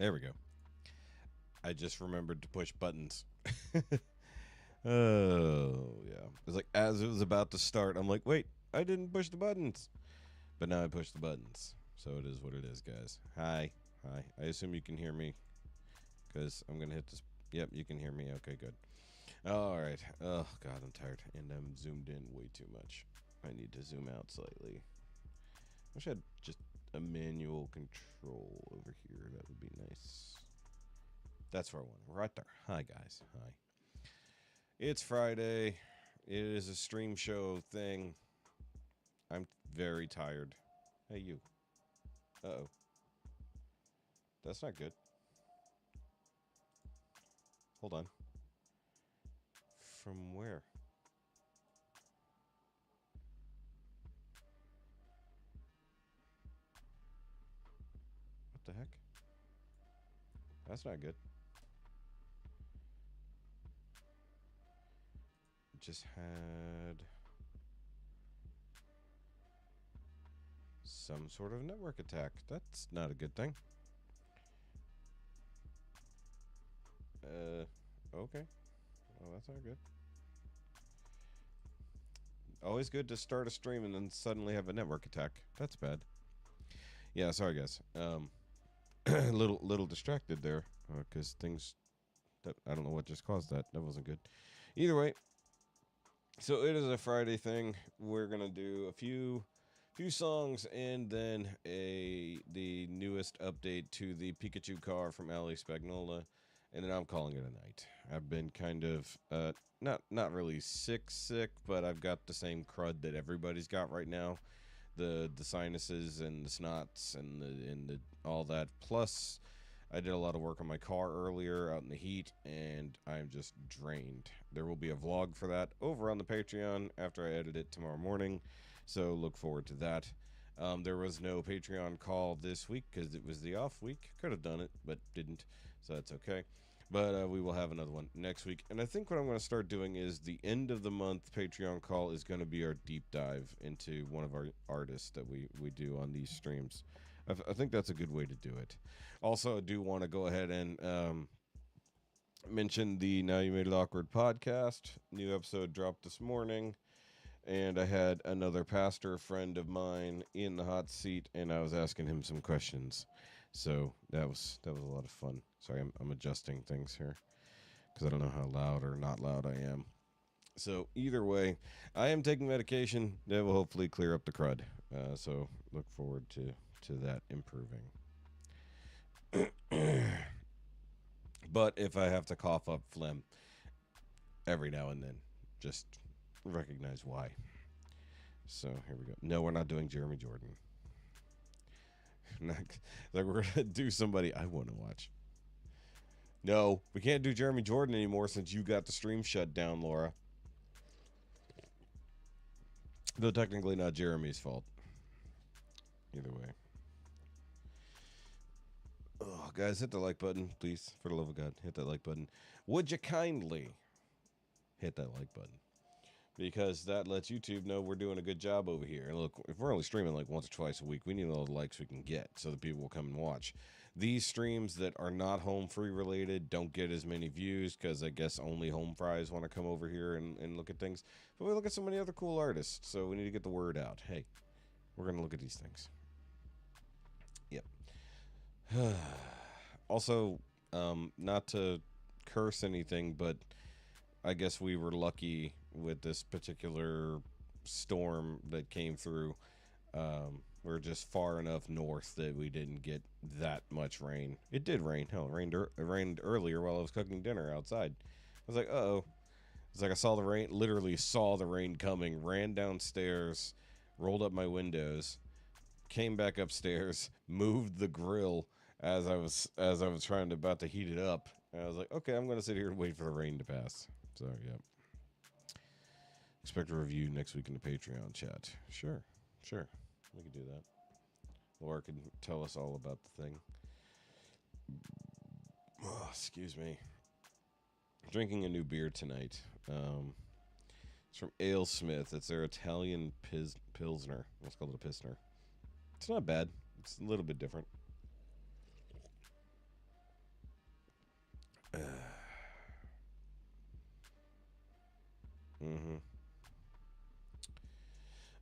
There we go. I just remembered to push buttons. Oh, yeah. It's like as it was about to start, I'm like, wait, I didn't push the buttons. But now I pushed the buttons. So it is what it is, guys. Hi. Hi. I assume you can hear me because I'm going to hit this. Yep, you can hear me. Okay, good. All right. Oh, God, I'm tired. And I'm zoomed in way too much. I need to zoom out slightly. Wish I had just a manual control over here. That would be nice. That's where I want. Right there. Hi, guys. Hi. It's Friday. It is a stream show thing. I'm very tired. Hey, you. Uh-oh. That's not good. Hold on. From where? What the heck? That's not good. Just had some sort of network attack. That's not a good thing. Okay. Well, that's not good. Always good to start a stream and then suddenly have a network attack. That's bad. Yeah, sorry guys. Little distracted there because things that I don't know what just caused that. That wasn't good. Either way, so it is a Friday thing. We're gonna do a few songs and then the newest update to the Pikachu car from Ali Spagnola, and then I'm calling it a night. I've been kind of not really sick, but I've got the same crud that everybody's got right now. The sinuses and the snots and the all that. Plus, I did a lot of work on my car earlier out in the heat, and I'm just drained. There will be a vlog for that over on the Patreon after I edit it tomorrow morning, so look forward to that. There was no Patreon call this week because it was the off week. Could have done it, but didn't, so that's okay. But we will have another one next week. And I think what I'm going to start doing is the end of the month Patreon call is going to be our deep dive into one of our artists that we do on these streams. I think that's a good way to do it. Also, I do want to go ahead and mention the Now You Made It Awkward podcast. New episode dropped this morning. And I had another pastor friend of mine in the hot seat, and I was asking him some questions. So that was a lot of fun. Sorry, I'm adjusting things here because I don't know how loud or not loud I am. So either way, I am taking medication that will hopefully clear up the crud. So look forward to that improving. But if I have to cough up phlegm every now and then, just recognize why. So here we go. No, we're not doing Jeremy Jordan. Like we're gonna do somebody I want to watch. No, we can't do Jeremy Jordan anymore since you got the stream shut down, Laura. Though technically not Jeremy's fault. Either way. Oh, guys, hit the like button, please. For the love of God, hit that like button. Would you kindly hit that like button? Because that lets YouTube know we're doing a good job over here. And look, if we're only streaming like once or twice a week, we need all the likes we can get so that people will come and watch. These streams that are not home free related don't get as many views because I guess only home fries want to come over here and look at things. But we look at so many other cool artists, so we need to get the word out. Hey, we're going to look at these things. Yep. Also, not to curse anything, but I guess we were lucky with this particular storm that came through. We're just far enough north that we didn't get that much rain. It did rain. Hell, it rained earlier while I was cooking dinner outside. I was like, uh-oh. It's like I saw the rain, literally saw the rain coming, ran downstairs, rolled up my windows, came back upstairs, moved the grill as I was trying to about to heat it up. And I was like, okay, I'm going to sit here and wait for the rain to pass. So, yeah. Expect a review next week in the Patreon chat. Sure. We can do that. Laura can tell us all about the thing. Oh, excuse me. Drinking a new beer tonight. It's from Ale Smith. It's their Italian Pilsner. Let's call it a Pilsner. It's not bad. It's a little bit different.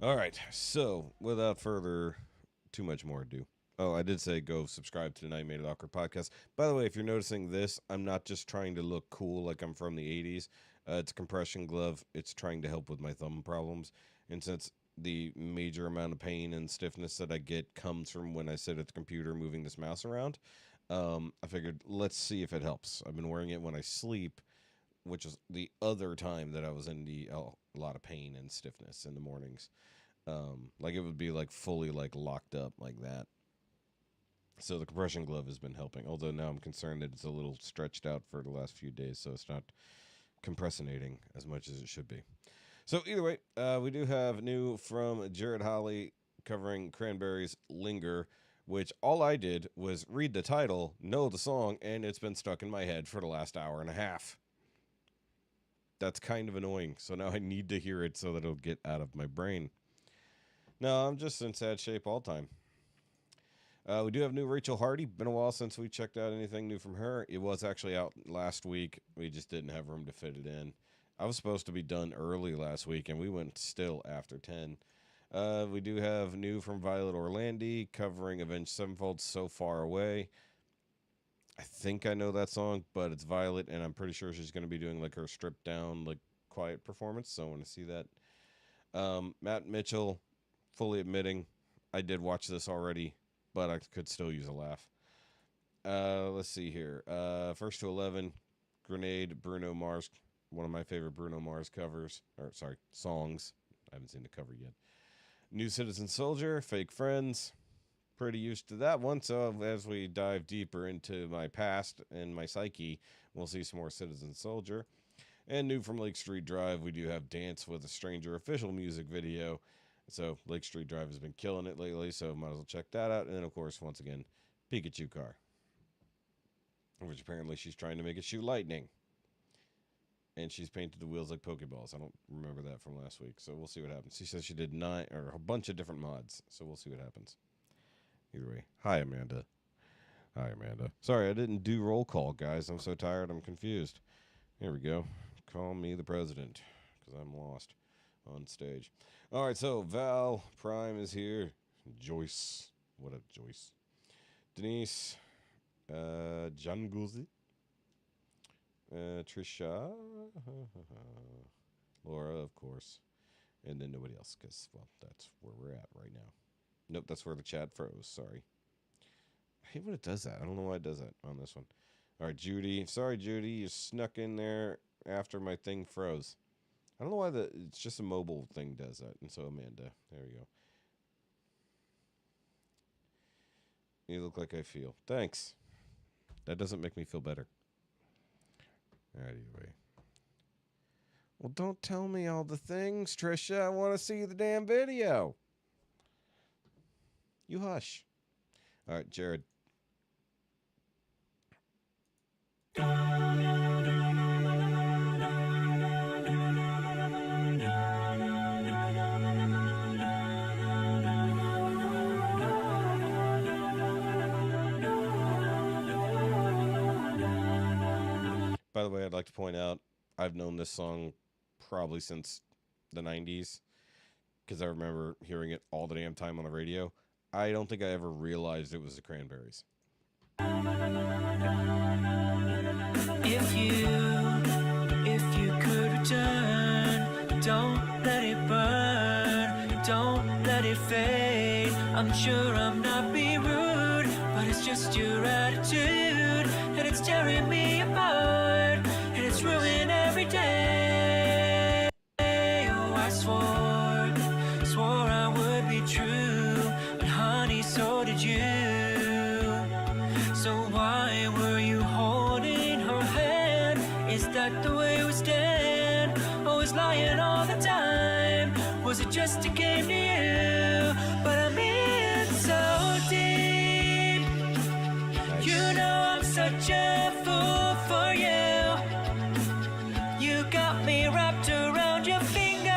All right. So, without further too much more ado. Oh, I did say go subscribe to the Night Made It Awkward podcast. By the way, if you're noticing this, I'm not just trying to look cool like I'm from the 80s. It's a compression glove. It's trying to help with my thumb problems. And since the major amount of pain and stiffness that I get comes from when I sit at the computer moving this mouse around, I figured let's see if it helps. I've been wearing it when I sleep, which is the other time that I was in a lot of pain and stiffness in the mornings. Like it would be like fully like locked up like that. So the compression glove has been helping. Although now I'm concerned that it's a little stretched out for the last few days, so it's not compressinating as much as it should be. So either way, we do have new from Jared Holly covering Cranberries' "Linger," which all I did was read the title, know the song, and it's been stuck in my head for the last hour and a half. That's kind of annoying. So now I need to hear it so that it'll get out of my brain. No, I'm just in sad shape all time. We do have new Rachel Hardy. Been a while since we checked out anything new from her. It was actually out last week. We just didn't have room to fit it in. I was supposed to be done early last week, and we went still after 10. We do have new from Violet Orlandi covering Avenged Sevenfold's "So Far Away." I think I know that song, but it's Violet, and I'm pretty sure she's going to be doing like her stripped down, like quiet performance. So I want to see that. Matt Mitchell, fully admitting, I did watch this already, but I could still use a laugh. Let's see here. First to 11, Grenade, Bruno Mars, one of my favorite Bruno Mars covers, or sorry, songs. I haven't seen the cover yet. New Citizen Soldier, Fake Friends. Pretty used to that one, so as we dive deeper into my past and my psyche, we'll see some more Citizen Soldier. And new from Lake Street Drive, we do have Dance with a Stranger official music video. So Lake Street Drive has been killing it lately, so might as well check that out. And then, of course, once again, Pikachu car, which apparently she's trying to make it shoot lightning. And she's painted the wheels like Pokeballs. I don't remember that from last week, so we'll see what happens. She says she did 9 or a bunch of different mods, so we'll see what happens. Either way, hi, Amanda. Hi, Amanda. Sorry, I didn't do roll call, guys. I'm so tired, I'm confused. Here we go. Call me the president, because I'm lost on stage. All right, so Val Prime is here. Joyce. What up, Joyce? Denise. John Guzzi. Trisha. Laura, of course. And then nobody else, because, well, that's where we're at right now. Nope, that's where the chat froze. Sorry. I hate when it does that. I don't know why it does that on this one. All right, Judy. Sorry, Judy. You snuck in there after my thing froze. I don't know why it's just a mobile thing does that. And so Amanda. There we go. You look like I feel. Thanks. That doesn't make me feel better. All right, anyway. Well, don't tell me all the things, Trisha. I want to see the damn video. You hush. All right, Jared. By the way, I'd like to point out, I've known this song probably since the 90s, because I remember hearing it all the damn time on the radio. I don't think I ever realized it was the Cranberries. If you could return, don't let it burn, don't let it fade. I'm sure I'm not being rude, but it's just your attitude, and it's tearing me apart, and it's ruining every day. Oh, I swore I would be true, but honey, so did you. So why were you holding her hand? Is that the way we stand? Always lying all the time. Was it just a game to you? But I'm in so deep. Nice. You know I'm such a fool for you. You got me wrapped around your finger.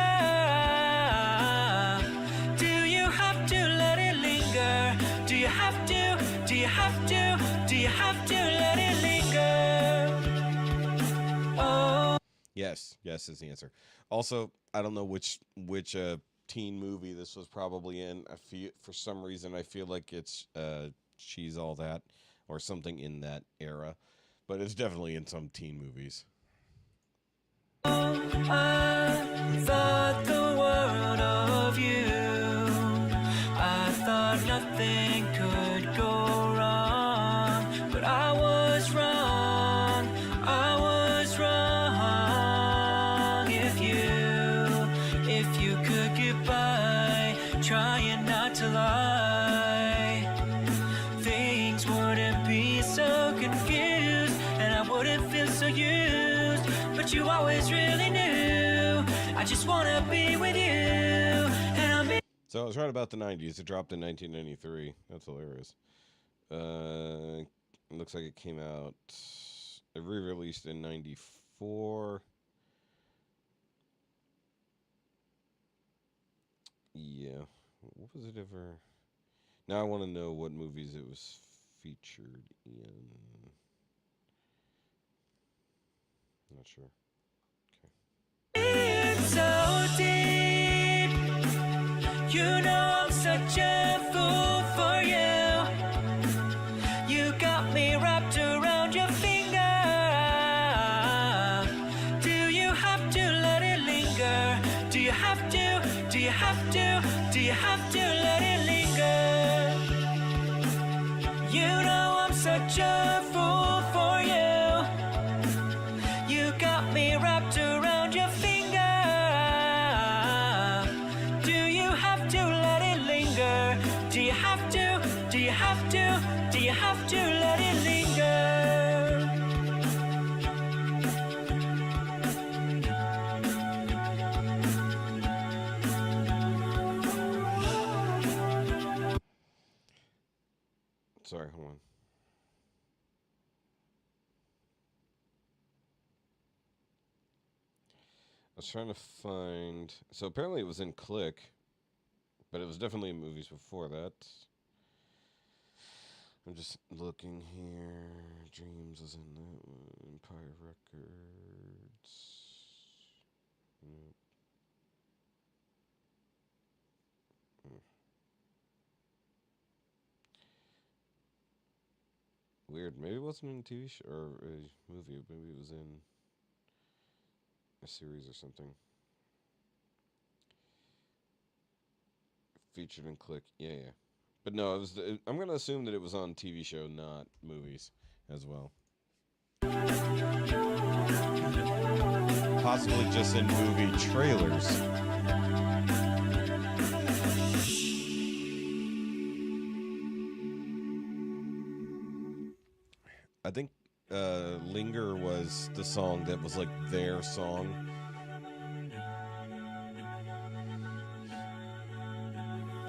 Do you have to let it linger? Do you have to? Do you have to? Do you have to let it linger? Oh. Yes is the answer. Also, I don't know which teen movie this was probably in. I feel for some reason I feel like it's She's All That or something in that era, but it's definitely in some teen movies. I thought the world of you. I thought nothing could go wrong, but I was wrong. I was wrong. If you could get by, trying not to lie, things wouldn't be so confused, and I wouldn't feel so used. But you always really knew I just wanna be with you, and I'm So I was right about the 90s. It dropped in 1993. That's hilarious. It looks like it came out, it re-released in 94. Yeah. What was it ever? Now I want to know what movies it was featured in. Not sure. in so deep. You know I'm such a fool for you. You got me wrapped around your finger. Do you have to let it linger? Do you have to? Do you have to? Do you have to let it linger? You know I'm such a fool for you. You got me wrapped around your finger. Do you have to let it linger? Do you have to? Do you have to? Do you have to let it linger? Sorry, hold on. I was trying to find. So apparently it was in Click, but it was definitely in movies before that. I'm just looking here. Dreams was in that one. Empire Records. Nope. Weird. Maybe it wasn't in a TV show or a movie. Maybe it was in a series or something. Featured in Click. Yeah, yeah. But no, I'm gonna assume that it was on TV show, not movies, as well. Possibly just in movie trailers. I think Linger was the song that was like their song.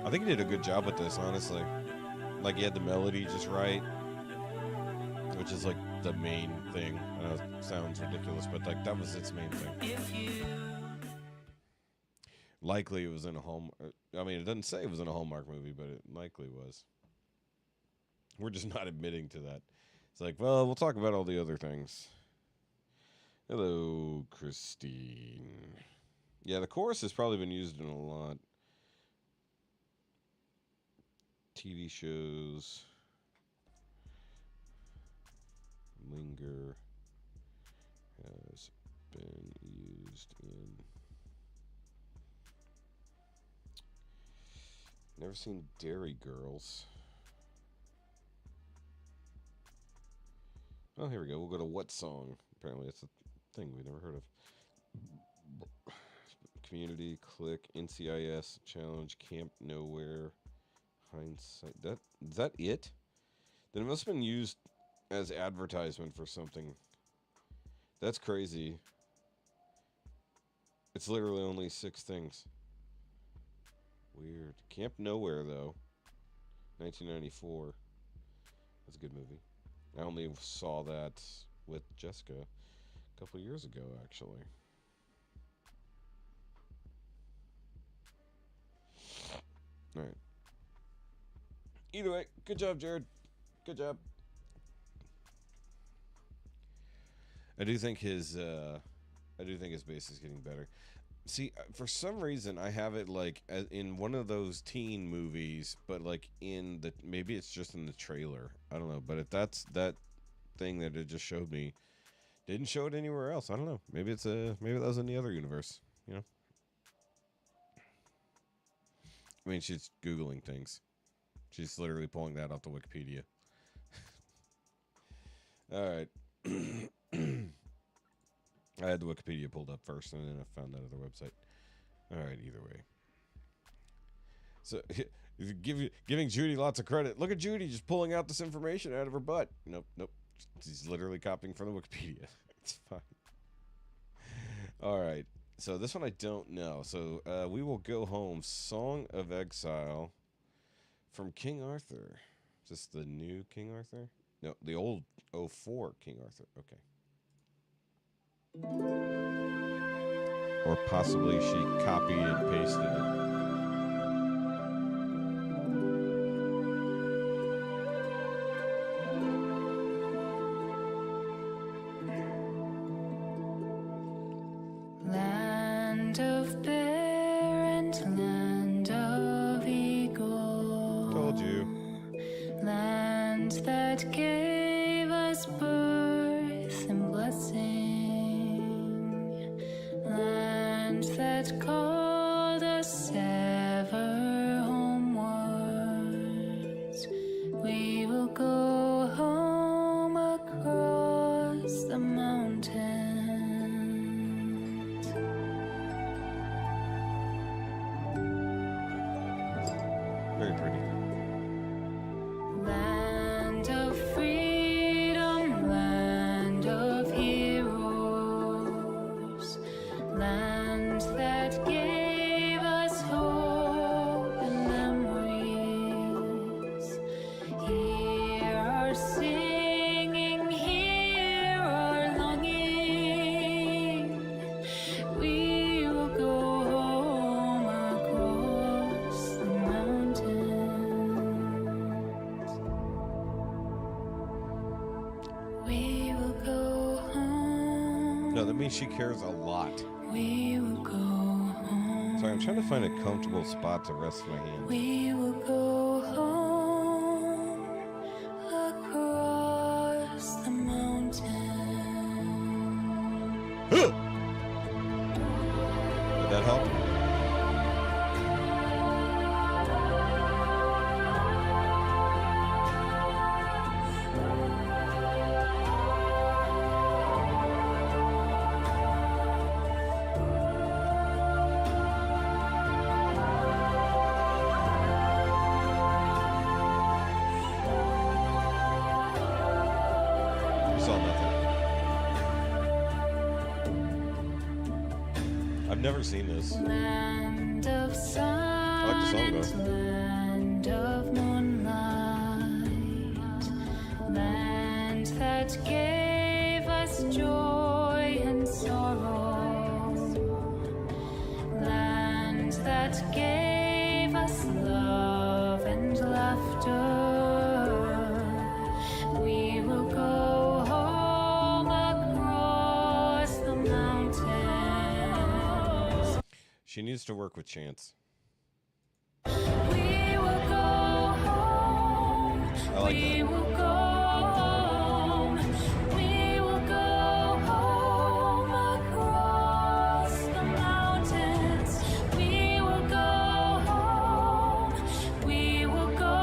I think he did a good job with this, honestly. Like, he had the melody just right, which is like the main thing. I know it sounds ridiculous, but like that was its main thing. Likely it was in a I mean, it doesn't say it was in a Hallmark movie, but it likely was. We're just not admitting to that. It's like, well, we'll talk about all the other things. Hello, Christine. Yeah, the chorus has probably been used in a lot. TV shows. Linger has been used in. Never seen Dairy Girls. Oh, here we go. We'll go to what song? Apparently, it's a thing we never heard of. Community, Click, NCIS, Challenge, Camp Nowhere, Hindsight. Is that it? Then it must have been used as advertisement for something. That's crazy. It's literally only 6 things. Weird. Camp Nowhere, though. 1994. That's a good movie. I only saw that with Jessica a couple of years ago, actually. All right. Either way, good job, Jared. Good job. I do think his bass is getting better. See, for some reason, I have it like in one of those teen movies, but like in the maybe it's just in the trailer. I don't know, but if that's that thing that it just showed me, didn't show it anywhere else. I don't know. Maybe that was in the other universe. You know, I mean, she's googling things. She's literally pulling that off the Wikipedia. All right. I had the Wikipedia pulled up first, and then I found that other website. All right, either way. So, giving Judy lots of credit. Look at Judy just pulling out this information out of her butt. Nope, nope. She's literally copying from the Wikipedia. It's fine. All right. So this one I don't know. So we will go home. Song of Exile from King Arthur. Is this the new King Arthur? No, the old '04 King Arthur. Okay. Or possibly she copied and pasted it. Land of bear and land of eagle. Told you. Land that gave us birth and blessing. Land that called us ever homewards. We will go home across the mountains. Very pretty. Land of freedom, land of heroes, land that gave us hope and memories. Hear our singing, hear our longing. We will go home across the mountains. We will go home. No, that means she cares a lot. We will go home. Sorry, I'm trying to find a comfortable spot to rest my hand. We will go home across the mountains. Did that help? You saw nothing. I've never seen this. Land of sun like the song, and though. land of moonlight, land that gave us joy and sorrow, land that gave us love and laughter. We will go home across the mountains. She needs to work with Chance. We will go home. I like We that. will go home. We will go home across the mountains. We will go home. We will go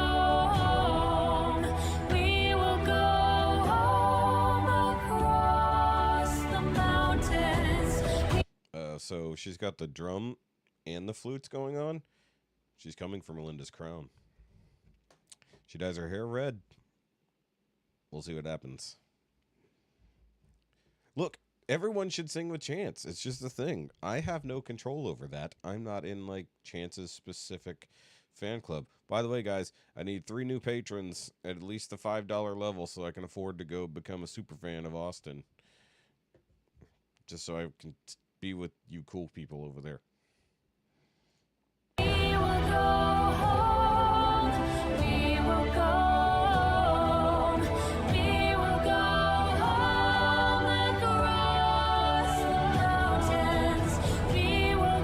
home. We will go home across the mountains. So she's got the drum and the flutes going on. She's coming for Melinda's crown. She dyes her hair red. We'll see what happens. Look, everyone should sing with Chance. It's just a thing. I have no control over that. I'm not in like Chance's specific fan club. By the way, guys, I need 3 new patrons at least the $5 level so I can afford to go become a super fan of Austin. Just so I can be with you cool people over there. We will go home. We will go home. We will go home across the mountains. We will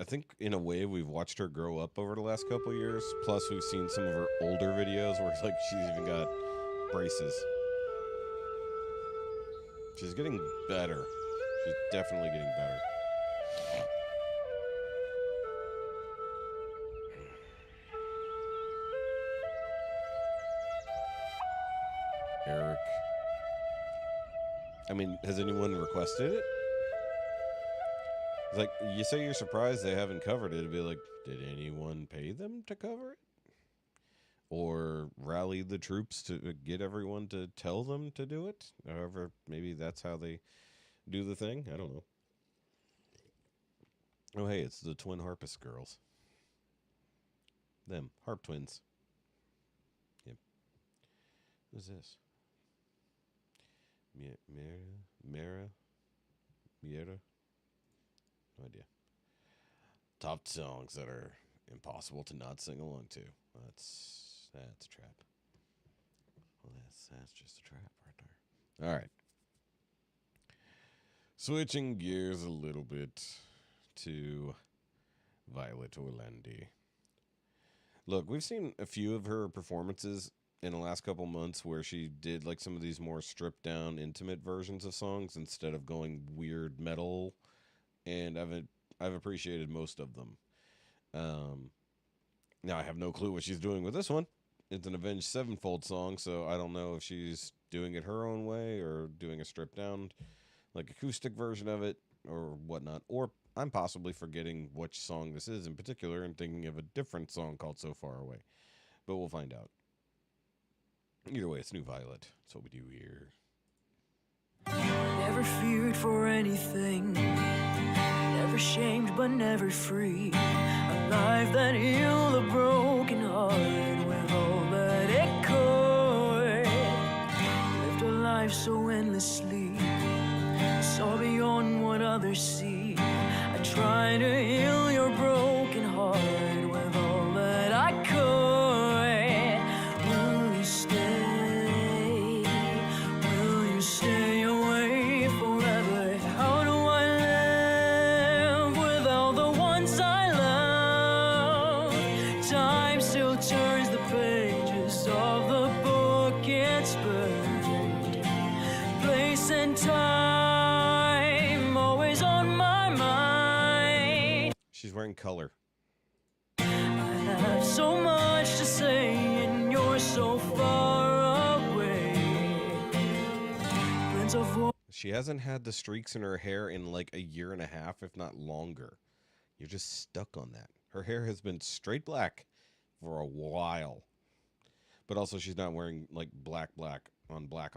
I think in a way we've watched her grow up over the last couple of years. Plus, we've seen some of her older videos where like she's even got braces. She's getting better. She's definitely getting better. Eric. I mean, has anyone requested it? It's like, you say you're surprised they haven't covered it. It'd be like, did anyone pay them to cover it? Or rally the troops to get everyone to tell them to do it? However, maybe that's how they do the thing. I don't know. Oh, hey, it's the twin harpist girls. Them, harp twins. Yep. Who's this? Miera? No idea. Top songs that are impossible to not sing along to. That's a trap. Well, that's just a trap right there. All right. Switching gears a little bit to Violet Orlandi. Look, we've seen a few of her performances in the last couple months where she did like some of these more stripped down intimate versions of songs instead of going weird metal, and I've appreciated most of them. Now I have no clue what she's doing with this one. It's an Avenged Sevenfold song, so I don't know if she's doing it her own way or doing a stripped down like acoustic version of it or whatnot, or I'm possibly forgetting which song this is in particular and thinking of a different song called So Far Away, but we'll find out. Either way, it's New Violet. That's what we do here. Never feared for anything, never shamed but never free. A life that healed a broken heart with all that it could. Lived a life so endlessly, saw beyond what others see. I tried to heal your broken heart with all that I could. Will you stay? Will you stay away forever? How do I live without the ones I love? Time still turns the pages of the book it's burned. Place and time always on my mind. She's wearing color. I have so much to say and you're so far away. Prince of She hasn't had the streaks in her hair in like a year and a half, if not longer. You're just stuck on that. Her hair has been straight black for a while. But also she's not wearing like black on black.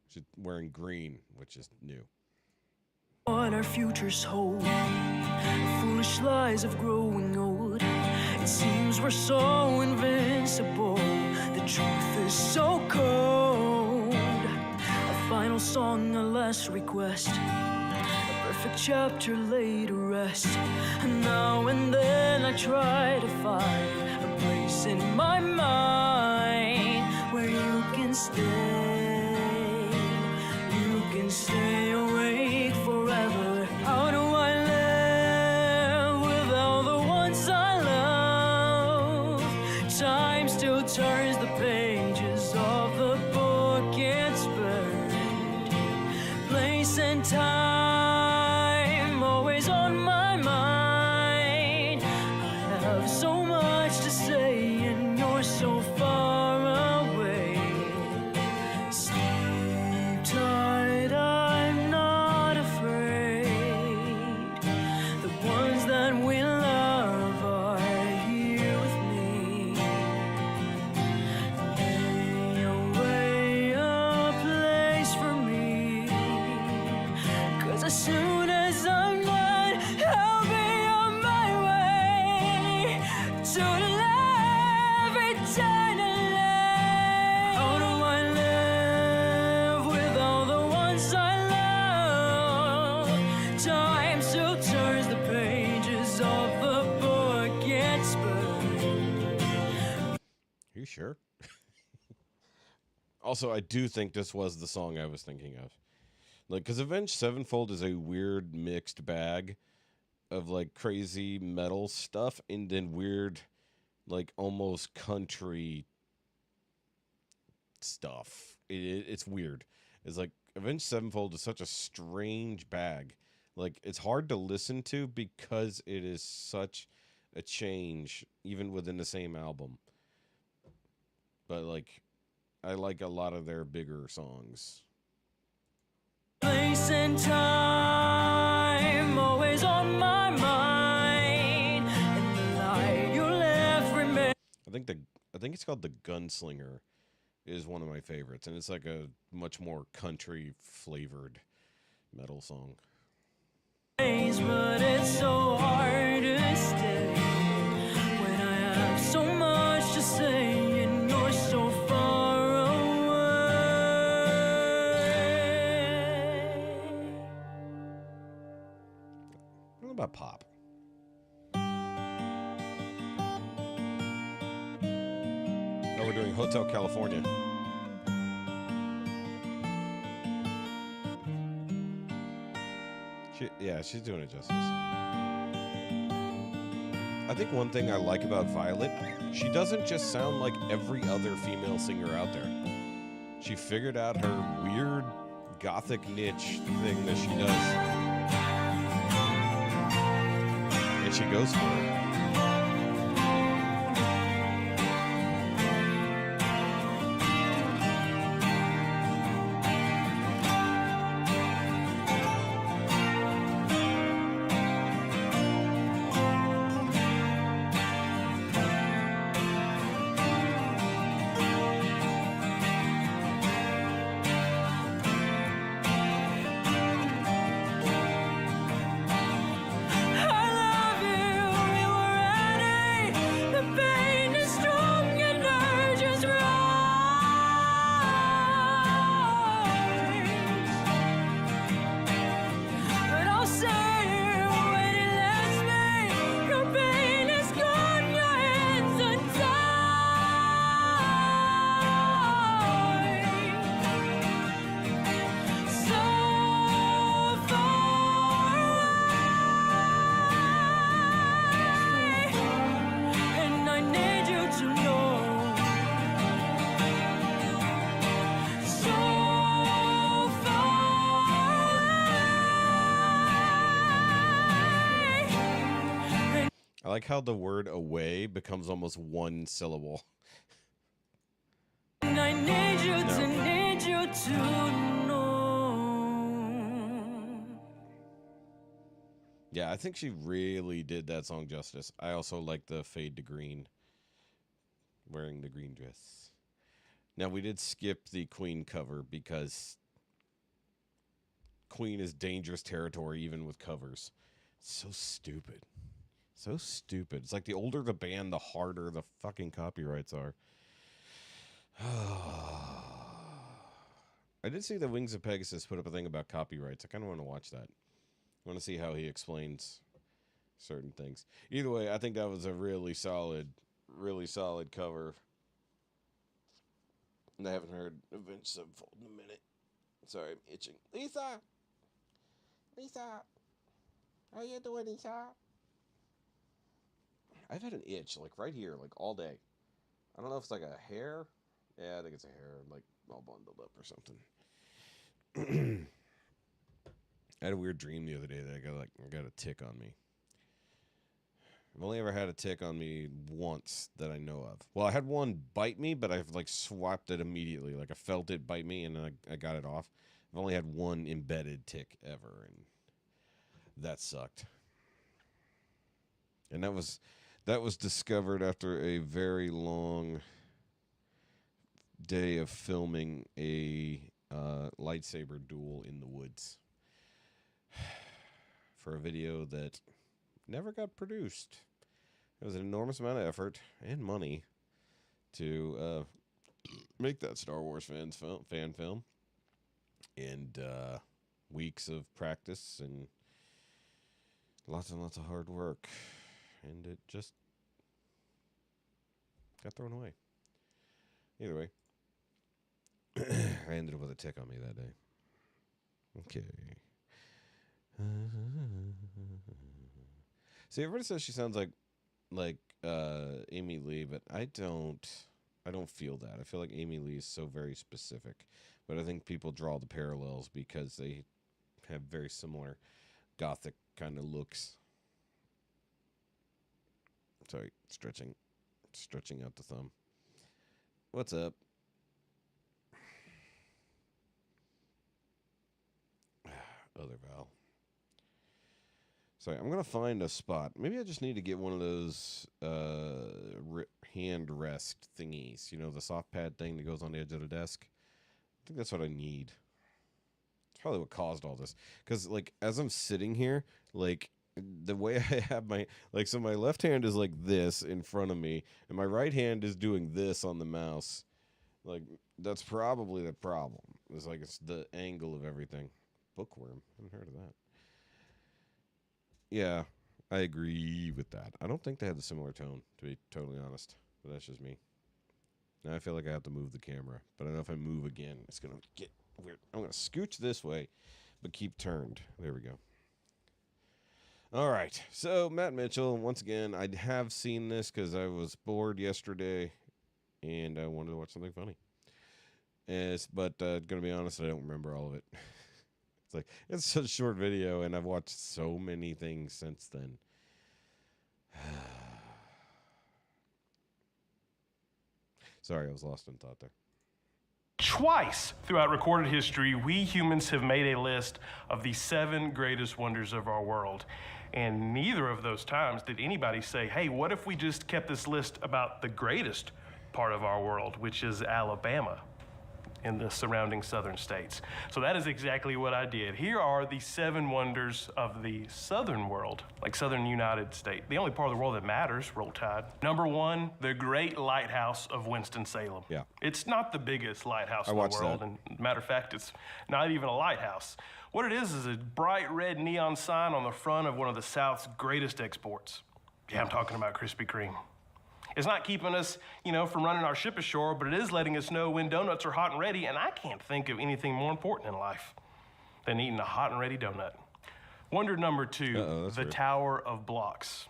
She's wearing green, which is new. what our futures hold. Foolish lies of growing old. It seems we're so invincible. The truth is so cold. A final song, a last request. A perfect chapter laid to rest. And now and then I try to find a place in my mind where you can stay. You can stay awake forever. How do I live without the ones I love? Time still turns the pages of the book it's burned. Place and time always on my mind. I have so much to say and you're so far away. Sleep tight, I'm not afraid. The ones that we love are here with me. Lay away a place for me. 'Cause as soon as I'm done, I'll be on my way to live eternally. How do I live without the ones I love? Time still turns the pages of the book it's burned. Are you sure? Also, I do think this was the song I was thinking of. Like, because Avenged Sevenfold is a weird mixed bag of like crazy metal stuff and then weird, like almost country stuff. It's weird. It's like Avenged Sevenfold is such a strange bag. Like it's hard to listen to because it is such a change even within the same album. But like I like a lot of their bigger songs. Place and time always on my mind, and the light you left remains. I think it's called The Gunslinger is one of my favorites, and it's like a much more country flavored metal song. But it's so hard to stay when I have so much to say and you're so far away. What about pop? Oh, we're doing Hotel California. She's doing it justice. I think one thing I like about Violet, she doesn't just sound like every other female singer out there. She figured out her weird gothic niche thing that she does. And she goes for it. I like how the word away becomes almost one syllable. And I need you to know. Yeah, I think she really did that song justice. I also like the fade to green. Wearing the green dress. Now, we did skip the Queen cover because Queen is dangerous territory even with covers. It's so stupid. So stupid. It's like the older the band, the harder the fucking copyrights are. I did see that Wings of Pegasus put up a thing about copyrights. I kind of want to watch that. I want to see how he explains certain things. Either way, I think that was a really solid cover. And I haven't heard Avenged Sevenfold in a minute. Sorry, I'm itching. Lisa! How you doing, Lisa? I've had an itch, like, right here, like, all day. I don't know if it's like a hair. Yeah, I think it's a hair, like, all bundled up or something. I had a weird dream the other day that I got a tick on me. I've only ever had a tick on me once that I know of. Well, I had one bite me, but I've, like, swapped it immediately. Like, I felt it bite me, and then I got it off. I've only had one embedded tick ever, and that sucked. And that was discovered after a very long day of filming a lightsaber duel in the woods for a video that never got produced. It was an enormous amount of effort and money to make that Star Wars fan film, and weeks of practice and lots of hard work, and it just got thrown away. Either way, I ended up with a tick on me that day. Okay. See, everybody says she sounds like Amy Lee, but I don't feel that. I feel like Amy Lee is so very specific. But I think people draw the parallels because they have very similar gothic kind of looks. Sorry, stretching out the thumb. What's up? Other Val. Sorry, I'm gonna find a spot. Maybe I just need to get one of those hand rest thingies. You know, the soft pad thing that goes on the edge of the desk. I think that's what I need. It's probably what caused all this. Because, like, as I'm sitting here, like, the way I have my, like, so my left hand is like this in front of me, and my right hand is doing this on the mouse. Like, that's probably the problem. It's like, it's the angle of everything. Bookworm. I haven't heard of that. Yeah, I agree with that. I don't think they had a similar tone, to be totally honest. But that's just me. Now I feel like I have to move the camera. But I know if I move again, it's going to get weird. I'm going to scooch this way, but keep turned. There we go. All right. So, Matt Mitchell, once again, I have seen this because I was bored yesterday, and I wanted to watch something funny. But going to be honest, I don't remember all of it. It's like, it's such a short video, and I've watched so many things since then. Sorry, I was lost in thought there. Twice throughout recorded history, we humans have made a list of the 7 greatest wonders of our world. And neither of those times did anybody say, hey, what if we just kept this list about the greatest part of our world, which is Alabama and the surrounding southern states. So that is exactly what I did. Here are the 7 wonders of the southern world, like southern United States. The only part of the world that matters, roll tide. Number 1, the Great Lighthouse of Winston-Salem. Yeah. It's not the biggest lighthouse in the world, that. and matter of fact, it's not even a lighthouse. What it is a bright red neon sign on the front of one of the South's greatest exports. Yeah, I'm talking about Krispy Kreme. It's not keeping us, from running our ship ashore, but it is letting us know when donuts are hot and ready, and I can't think of anything more important in life than eating a hot and ready donut. Wonder number 2, the Tower of Blocks.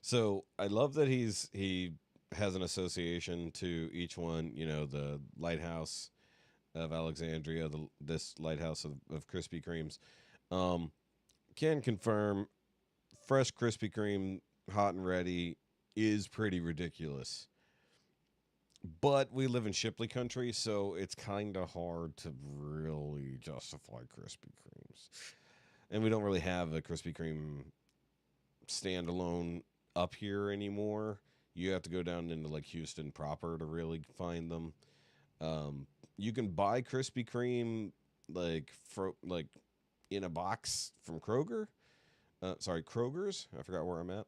So I love that he has an association to each one, the lighthouse of Alexandria, this lighthouse of Krispy Kremes. Can confirm, fresh Krispy Kreme, hot and ready, is pretty ridiculous. But we live in Shipley country, so it's kind of hard to really justify Krispy Kremes. And we don't really have a Krispy Kreme standalone up here anymore. You have to go down into like Houston proper to really find them. You can buy Krispy Kreme like in a box from Kroger. Kroger's. I forgot where I'm at.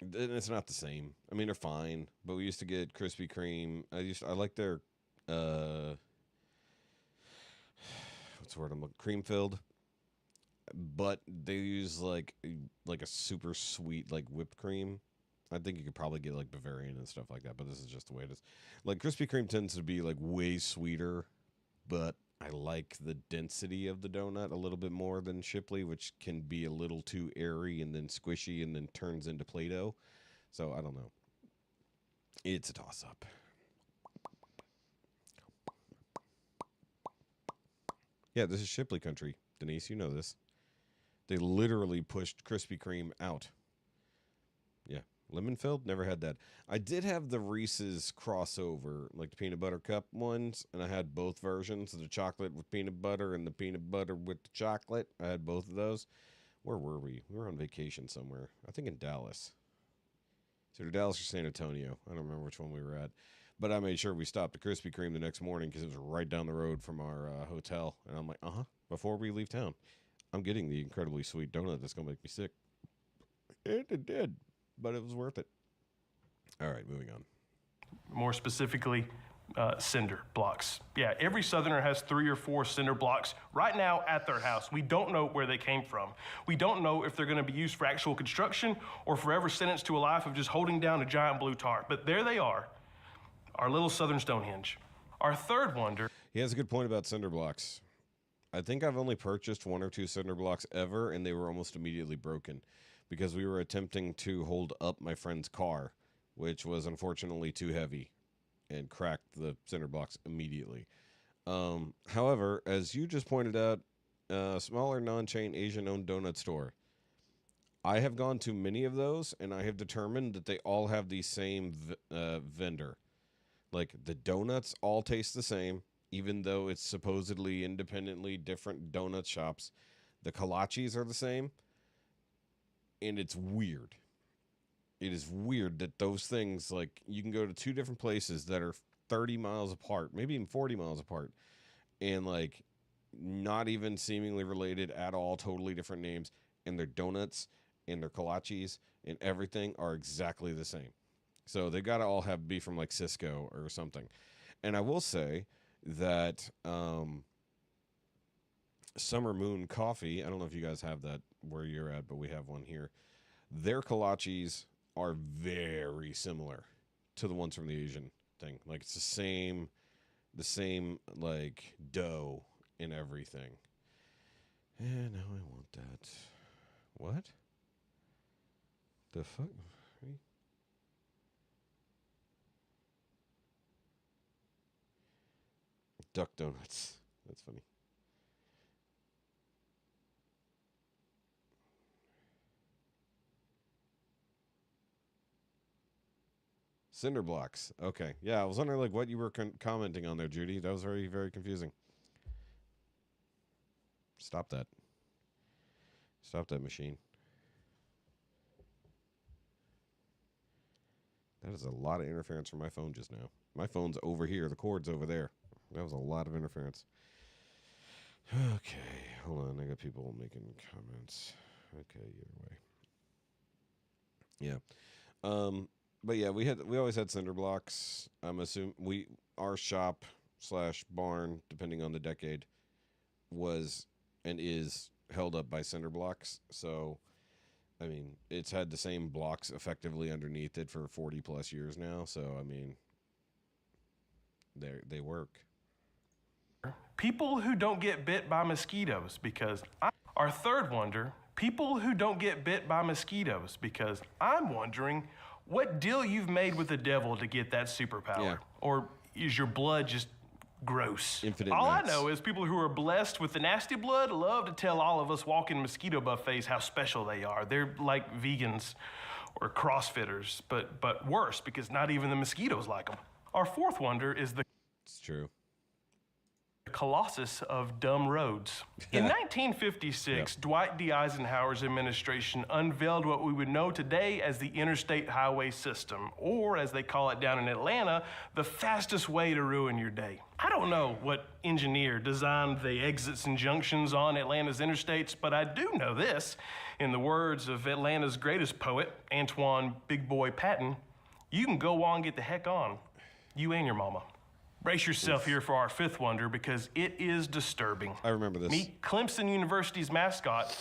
And it's not the same. I mean, they're fine, but we used to get Krispy Kreme. I like their what's the word I'm looking, cream filled, but they use like a super sweet like whipped cream. I think you could probably get like Bavarian and stuff like that, but this is just the way it is. Like Krispy Kreme tends to be like way sweeter, but I like the density of the donut a little bit more than Shipley, which can be a little too airy and then squishy and then turns into Play-Doh. So I don't know. It's a toss-up. Yeah, this is Shipley country. Denise, you know this. They literally pushed Krispy Kreme out. Yeah. Lemon filled? Never had that. I did have the Reese's crossover, like the peanut butter cup ones, and I had both versions, the chocolate with peanut butter and the peanut butter with the chocolate. I had both of those. Where were we? We were on vacation somewhere. I think in Dallas. It's either Dallas or San Antonio. I don't remember which one we were at. But I made sure we stopped at Krispy Kreme the next morning because it was right down the road from our hotel. And I'm like, before we leave town, I'm getting the incredibly sweet donut that's going to make me sick. And it did. But it was worth it. All right, moving on. More specifically, cinder blocks. Yeah, every Southerner has 3 or 4 cinder blocks right now at their house. We don't know where they came from. We don't know if they're going to be used for actual construction or forever sentenced to a life of just holding down a giant blue tarp. But there they are, our little Southern Stonehenge. Our third wonder. He has a good point about cinder blocks. I think I've only purchased 1 or 2 cinder blocks ever, and they were almost immediately broken because we were attempting to hold up my friend's car, which was unfortunately too heavy and cracked the cinder blocks immediately. However, as you just pointed out, smaller non-chain Asian-owned donut store. I have gone to many of those, and I have determined that they all have the same vendor. Like, the donuts all taste the same, even though it's supposedly independently different donut shops. The kolaches are the same, and it's weird. It is weird that those things, like, you can go to 2 different places that are 30 miles apart, maybe even 40 miles apart, and, like, not even seemingly related at all, totally different names, and their donuts and their kolaches and everything are exactly the same. So they got to all be from, like, Cisco or something. And I will say that Summer Moon Coffee, I don't know if you guys have that where you're at, but we have one here. Their kolaches are very similar to the ones from the Asian thing. Like, it's the same like dough and everything. And now I want that. What? The fuck? Duck donuts. That's funny. Cinder blocks. Okay. Yeah, I was wondering like what you were commenting on there, Judy. That was very, very confusing. Stop that. Stop that machine. That is a lot of interference from my phone just now. My phone's over here. The cord's over there. That was a lot of interference. Okay. Hold on. I got people making comments. Okay, either way. Yeah. But yeah, we always had cinder blocks. I'm assuming our shop / barn, depending on the decade, was and is held up by cinder blocks. So, I mean, it's had the same blocks effectively underneath it for 40 plus years now. So, I mean, they work. People who don't get bit by mosquitoes because our third wonder, people who don't get bit by mosquitoes because I'm wondering what deal you've made with the devil to get that superpower. Yeah. Or is your blood just gross? Infinite All nuts. I know is people who are blessed with the nasty blood love to tell all of us walking mosquito buffets how special they are. They're like vegans or CrossFitters, but worse because not even the mosquitoes like them. Our fourth wonder is the It's true. Colossus of dumb roads. In 1956, Dwight D. Eisenhower's administration unveiled what we would know today as the Interstate Highway System, or as they call it down in Atlanta, the fastest way to ruin your day. I don't know what engineer designed the exits and junctions on Atlanta's interstates, but I do know this. In the words of Atlanta's greatest poet, Antoine Big Boy Patton, you can go on, get the heck on, you and your mama. Brace yourself here for our fifth wonder because it is disturbing. I remember this. Meet Clemson University's mascot,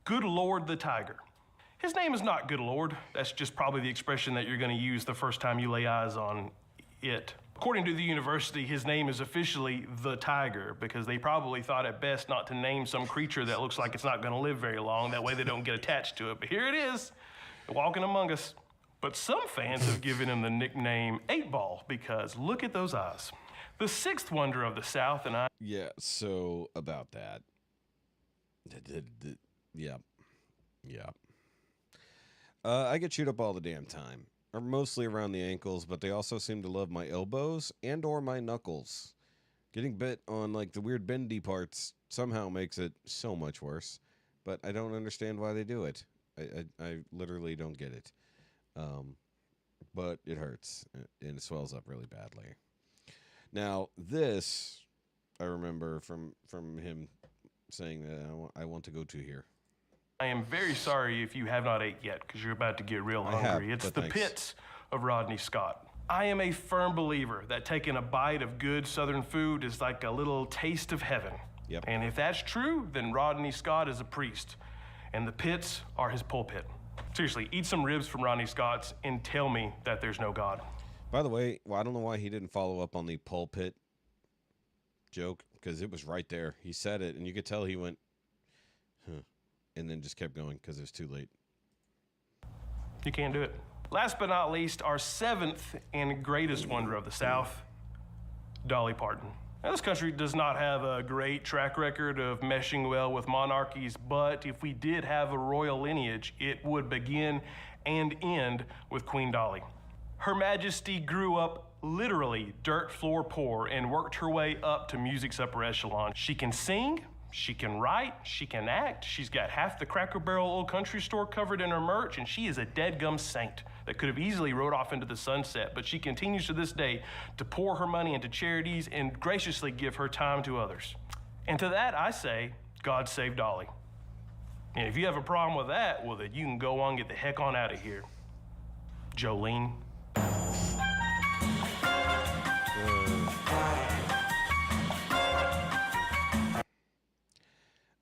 Good Lord the Tiger. His name is not Good Lord. That's just probably the expression that you're going to use the first time you lay eyes on it. According to the university, his name is officially the Tiger because they probably thought it best not to name some creature that looks like it's not going to live very long. That way they don't get attached to it. But here it is, walking among us. But some fans have given him the nickname 8-Ball because look at those eyes. The sixth wonder of the South, and I... Yeah, so about that. Yeah. I get chewed up all the damn time. Or mostly around the ankles, but they also seem to love my elbows and or my knuckles. Getting bit on like the weird bendy parts somehow makes it so much worse. But I don't understand why they do it. I literally don't get it. But it hurts and it swells up really badly. Now this, I remember from him saying that I want to go to here. I am very sorry if you have not ate yet because you're about to get real hungry. It's the pits of Rodney Scott. I am a firm believer that taking a bite of good Southern food is like a little taste of heaven. Yep. And if that's true, then Rodney Scott is a priest and the pits are his pulpit. Seriously, eat some ribs from Rodney Scott's and tell me that there's no God. By the way, I don't know why he didn't follow up on the pulpit joke because it was right there. He said it, and you could tell he went, huh, and then just kept going because it was too late. You can't do it. Last but not least, our seventh and greatest wonder of the South, Dolly Parton. Now, this country does not have a great track record of meshing well with monarchies, but if we did have a royal lineage, it would begin and end with Queen Dolly. Her Majesty grew up literally dirt floor poor and worked her way up to music's upper echelon. She can sing, she can write, she can act, she's got half the Cracker Barrel Old Country Store covered in her merch, and she is a dead-gum saint that could have easily rode off into the sunset, but she continues to this day to pour her money into charities and graciously give her time to others. And to that I say, God save Dolly. And if you have a problem with that, well, then you can go on and get the heck on out of here. Jolene.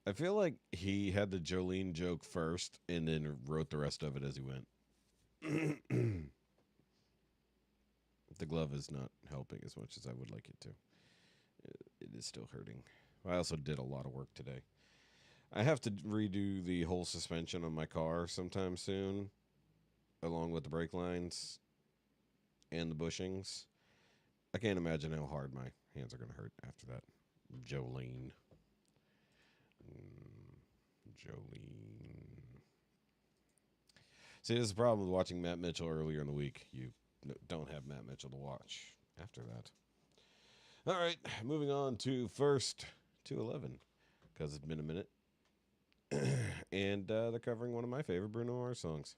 I feel like he had the Jolene joke first and then wrote the rest of it as he went. The glove is not helping as much as I would like it to. It is still hurting. I also did a lot of work today. I have to redo the whole suspension on my car sometime soon, along with the brake lines and the bushings. I can't imagine how hard my hands are going to hurt after that. Jolene. Jolene. See, this is the problem with watching Matt Mitchell earlier in the week. You don't have Matt Mitchell to watch after that. All right, moving on to first to 11, because it's been a minute. And they're covering one of my favorite Bruno Mars songs.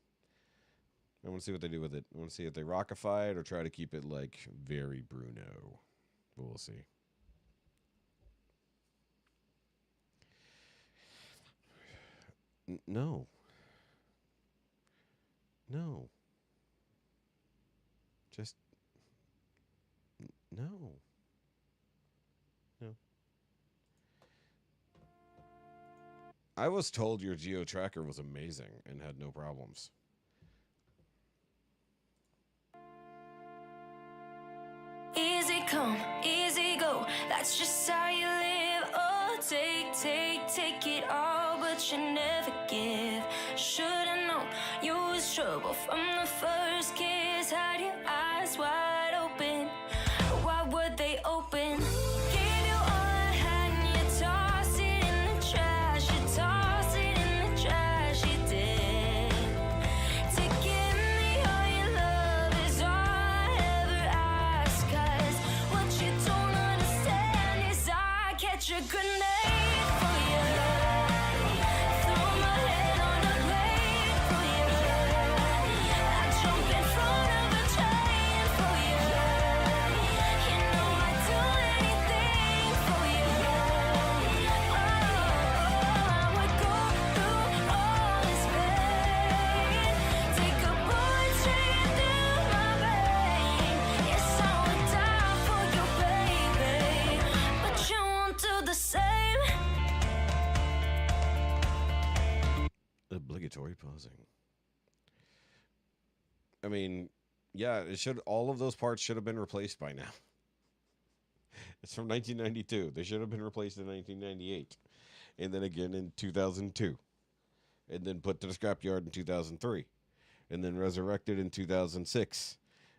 I want to see what they do with it. I want to see if they rockify it or try to keep it, like, very Bruno. But we'll see. No. No. Just... No. No. I was told your Geo Tracker was amazing and had no problems. Easy come, easy go, that's just how you live. Oh, take it all, but you never give. Should've known you was trouble from the first kiss. Had your eyes wide open, why would they open? Gave you all I had and you tossed it in the trash. You tossed it in the trash, you did. To give me all your love is all I ever ask. 'Cause what you don't understand is I catch a grenade for you. Throw my head on a blade for you. I jump in front of a train for you. You know I'd do anything for you. Oh, I would go through all this pain. Take a bullet straight through my vein. Yes, I would die for you, baby. But you won't do the same. Obligatory pausing. I mean, yeah, it should. All of those parts should have been replaced by now. It's from 1992. They should have been replaced in 1998, and then again in 2002, and then put to the scrapyard in 2003, and then resurrected in 2006,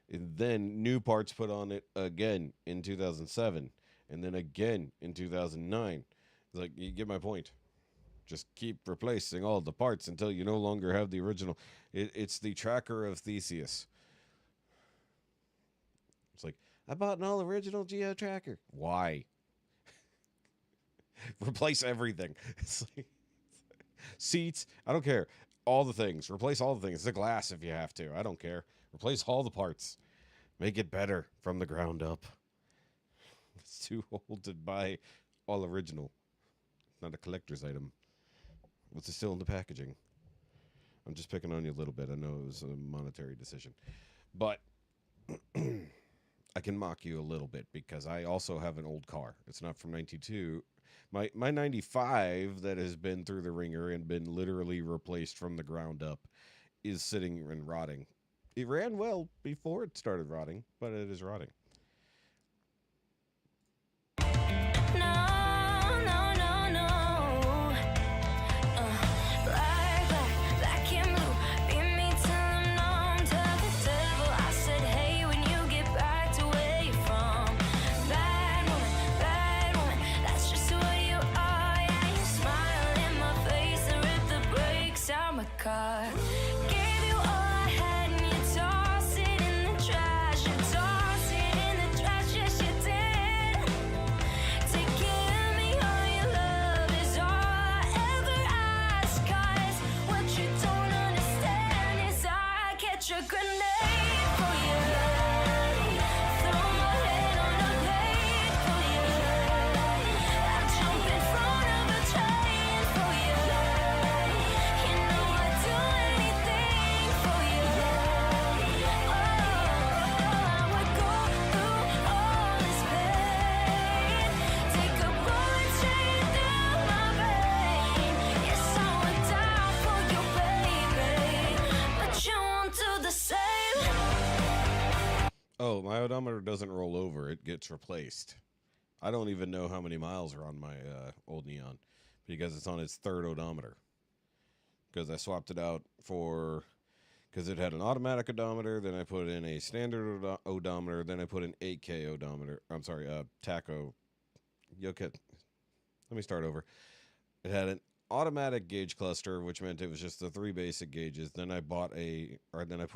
and then new parts put on it again in 2007, and then again in 2009. It's like, you get my point. Just keep replacing all the parts until you no longer have the original. It's the tracker of Theseus. It's like, I bought an all original Geo Tracker. Why? Replace everything. It's like, seats. I don't care. All the things. Replace all the things. The glass if you have to. I don't care. Replace all the parts. Make it better from the ground up. It's too old to buy all original. Not a collector's item. What's still in the packaging? I'm just picking on you a little bit. I know it was a monetary decision. But I can mock you a little bit because I also have an old car. It's not from 92. My 95 that has been through the ringer and been literally replaced from the ground up is sitting and rotting. It ran well before it started rotting, but it is rotting. catch a grenade for you. Throw my head on a plate for you. I'd jump in front of a train for you. You know I'd do anything for you. I would go through all this pain. Take a bullet straight through my vein. Yes, I would die for you, baby. But you won't do the same. Oh, my odometer doesn't roll over; it gets replaced. I don't even know how many miles are on my old Neon because it's on its third odometer. Because I swapped it out for because it had an automatic odometer, then I put in a standard odometer, then I put an 8K odometer. I'm sorry, tacho. Okay, let me start over. It had an automatic gauge cluster, which meant it was just the 3 basic gauges. Then I put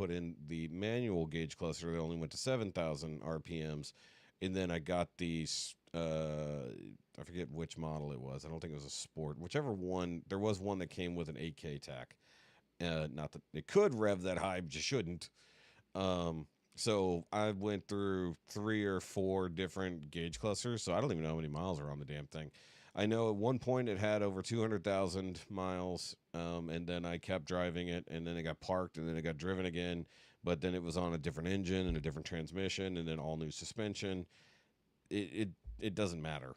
in the manual gauge cluster that only went to 7,000 RPMs, and then I got the I forget which model it was. I don't think it was a sport. Whichever one, there was one that came with an 8K tack. Not that it could rev that high, but you shouldn't. So I went through 3 or 4 different gauge clusters, so I don't even know how many miles are on the damn thing. I know at one point it had over 200,000 miles, and then I kept driving it, and then it got parked, and then it got driven again, but then it was on a different engine and a different transmission, and then all new suspension. It doesn't matter.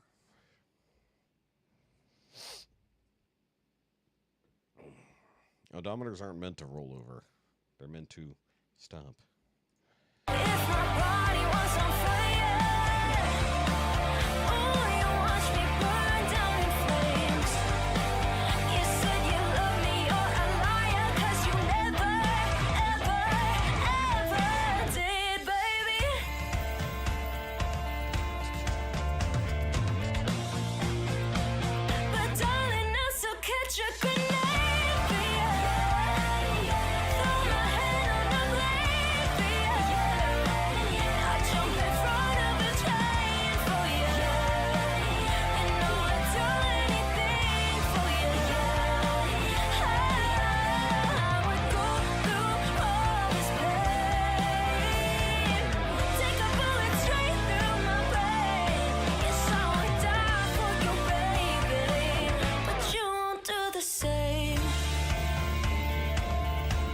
Odometers aren't meant to roll over. They're meant to stop. If my body was on fire, oh, you watch me burn down in flames. You said you love me, you're a liar, 'cause you never, ever, ever did, baby. But darling, I still catch a grenade for you. Throw my head on a blade for you. I'll jump in front of a train for you. You know I'd do anything for you. I would go through all this pain. Take a bullet straight through my brain. Yes, I would die for you, baby. But you won't do the same.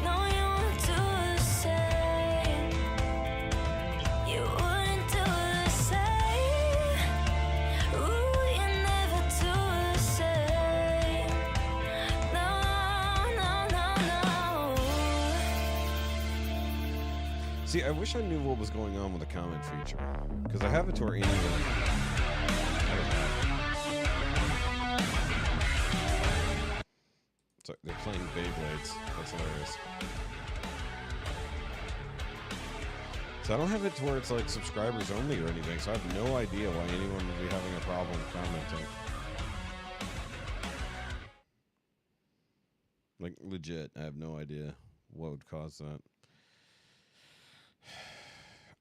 No, you won't do the same. You wouldn't do the same. Ooh, you never do the same. No, no, no, no. See, I wish I knew what was going on with the comment feature. Because I have it to where anyone... So they're playing Beyblades. That's hilarious. So I don't have it to where it's like subscribers only or anything, so I have no idea why anyone would be having a problem commenting. Like, legit, I have no idea what would cause that.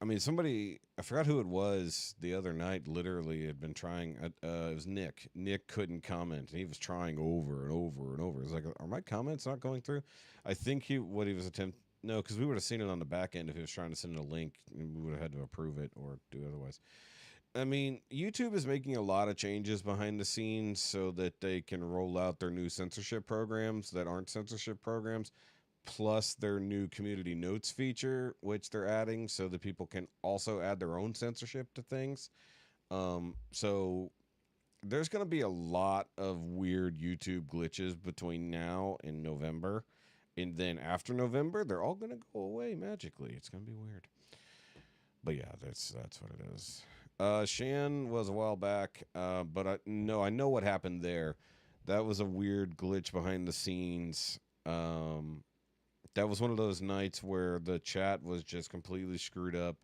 I mean, somebody, I forgot who it was the other night, literally had been trying, it was Nick. Nick couldn't comment, and he was trying over and over and over. It's like, are my comments not going through? I think what he was attempting, no, because we would have seen it on the back end if he was trying to send a link, and we would have had to approve it or do otherwise. I mean, YouTube is making a lot of changes behind the scenes so that they can roll out their new censorship programs that aren't censorship programs, plus their new community notes feature, which they're adding so that people can also add their own censorship to things. So there's going to be a lot of weird YouTube glitches between now and November. And then after November, they're all going to go away magically. It's going to be weird. But yeah, that's what it is. Shan was a while back, but I know what happened there. That was a weird glitch behind the scenes. That was one of those nights where the chat was just completely screwed up,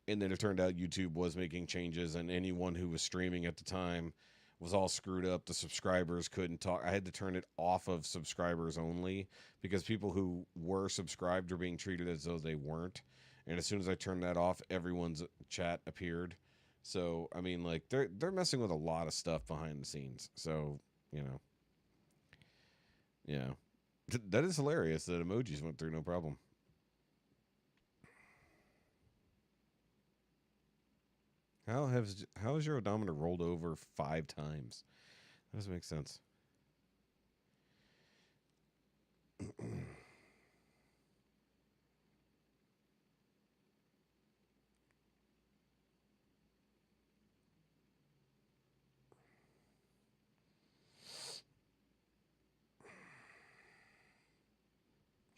and then it turned out YouTube was making changes, and anyone who was streaming at the time was all screwed up. The subscribers couldn't talk. I had to turn it off of subscribers only because people who were subscribed were being treated as though they weren't. And as soon as I turned that off, everyone's chat appeared. So, I mean, like, they're messing with a lot of stuff behind the scenes. So, you know. Yeah. That is hilarious that emojis went through no problem. How has your odometer rolled over 5 times? That doesn't make sense.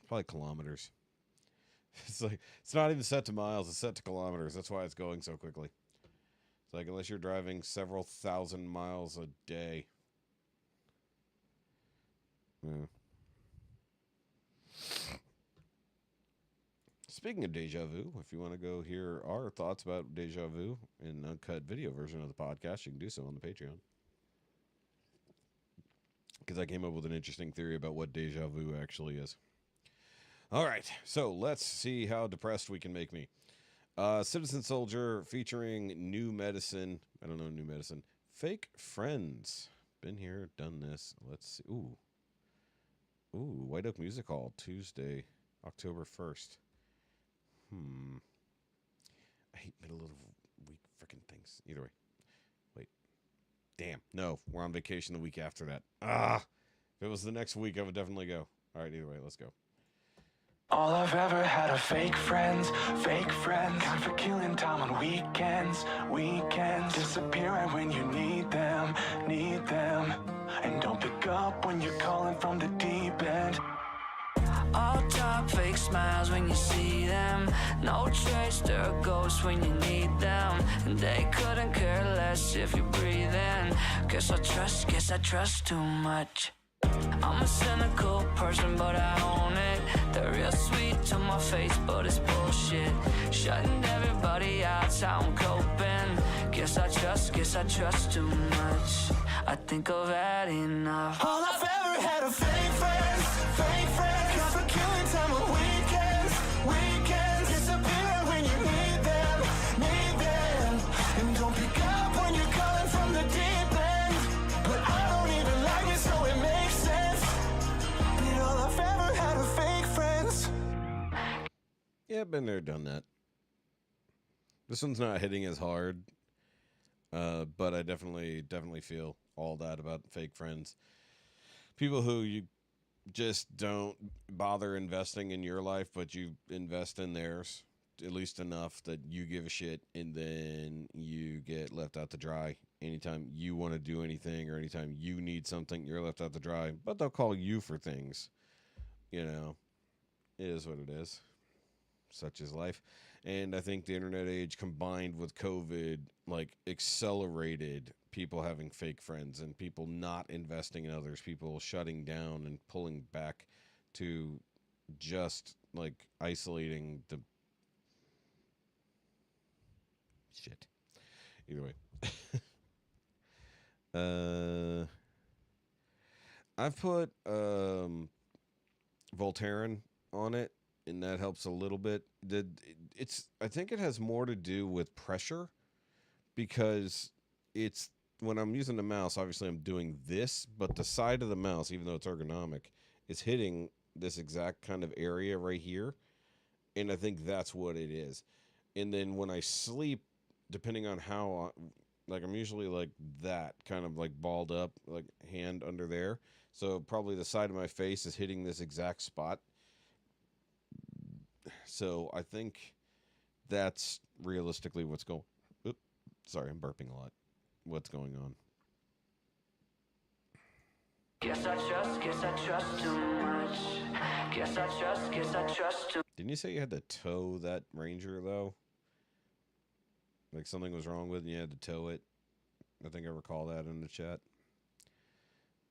Probably kilometers. It's not even set to miles, it's set to kilometers. That's why it's going so quickly. It's like unless you're driving several thousand miles a day. Yeah. Speaking of deja vu, if you want to go hear our thoughts about deja vu in an uncut video version of the podcast, you can do so on the Patreon. Because I came up with an interesting theory about what deja vu actually is. All right, so let's see how depressed we can make me. Citizen Soldier featuring New Medicine. I don't know New Medicine. Fake Friends. Been here, done this. Let's see. Ooh, White Oak Music Hall, Tuesday, October 1st. I hate middle of the week freaking things. Either way. Wait. Damn. No, we're on vacation the week after that. If it was the next week, I would definitely go. All right, either way, let's go. All I've ever had are fake friends, kind for killing time on weekends, disappearing when you need them, and don't pick up when you're calling from the deep end. All top fake smiles when you see them, no trace, they're a ghost when you need them, and they couldn't care less if you breathe in. Guess I trust too much. I'm a cynical person, but I own it. They're real sweet to my face, but it's bullshit. Shutting everybody out's how I'm coping. Guess I trust too much. I think I've had enough. All I've ever had are fake friends, come for killing time on weekends, disappearing when you need them, and don't pick up when you're calling from the deep end. But I don't even like it, so it makes sense. But all I've ever had are fake friends. Yeah, been there, done that. This one's not hitting as hard, but I definitely feel all that about fake friends. People who you just don't bother investing in your life, but you invest in theirs, at least enough that you give a shit, and then you get left out to dry. Anytime you want to do anything or anytime you need something, you're left out to dry, but they'll call you for things. You know, it is what it is. Such is life. And I think the internet age combined with COVID, like, accelerated people having fake friends and people not investing in others, people shutting down and pulling back to just, like, isolating the shit. Either way. I've put Voltaren on it, and that helps a little bit. I think it has more to do with pressure, because it's when I'm using the mouse, obviously I'm doing this, but the side of the mouse, even though it's ergonomic, is hitting this exact kind of area right here, and I think that's what it is. And then when I sleep, depending on how, like, I'm usually like that, kind of like balled up, like hand under there. So probably the side of my face is hitting this exact spot. So I think that's realistically what's going. Sorry, I'm burping a lot. What's going on? Guess I trust too much. Guess I trust too. Didn't you say you had to tow that Ranger though? Like something was wrong with it and you had to tow it. I think I recall that in the chat.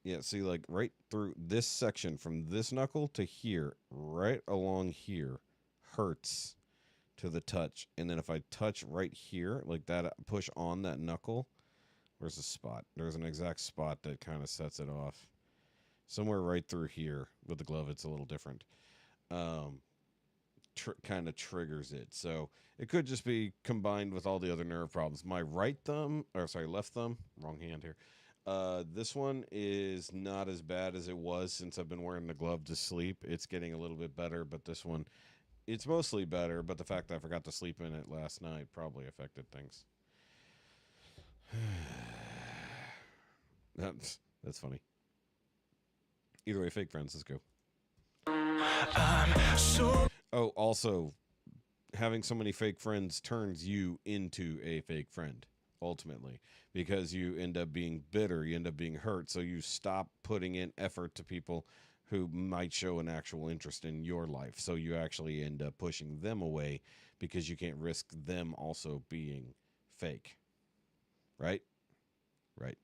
Yeah, see, like right through this section from this knuckle to here, right along here, hurts to the touch. And then if I touch right here, like that, push on that knuckle, where's the spot? There's an exact spot that kind of sets it off. Somewhere right through here. With the glove, it's a little different. Kind of triggers it. So it could just be combined with all the other nerve problems. My left thumb, wrong hand here. This one is not as bad as it was since I've been wearing the glove to sleep. It's getting a little bit better, but this one, it's mostly better, but the fact that I forgot to sleep in it last night probably affected things. That's funny. Either way, fake friends. Let's go. Oh, also, having so many fake friends turns you into a fake friend, ultimately, because you end up being bitter, you end up being hurt, so you stop putting in effort to people who might show an actual interest in your life. So you actually end up pushing them away because you can't risk them also being fake. Right? Right.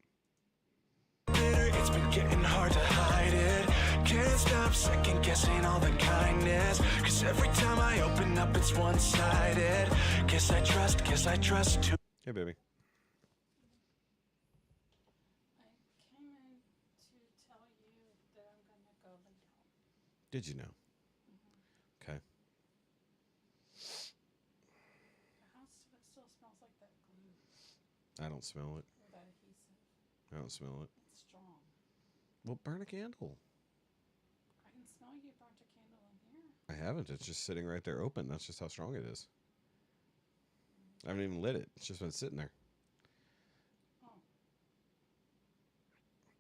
It's been getting hard to hide it. Can't stop second guessing all the kindness. Cause every time I open up, it's one-sided. Guess I trust too. Hey, baby. I came in to tell you that I'm gonna go lay down. Did you know? Okay. The house still smells like that glue I don't smell it. or that adhesive. I don't smell it. It's strong. Well, burn a candle. I can smell you burnt a candle in here. I haven't. It's just sitting right there open. That's just how strong it is. I haven't even lit it. It's just been sitting there. Oh,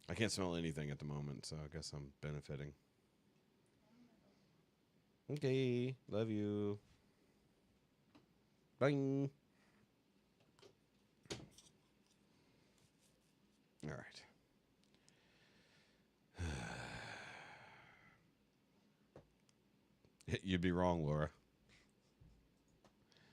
I can't smell anything at the moment, so I guess I'm benefiting. Okay. Love you. Bye. All right. You'd be wrong, Laura.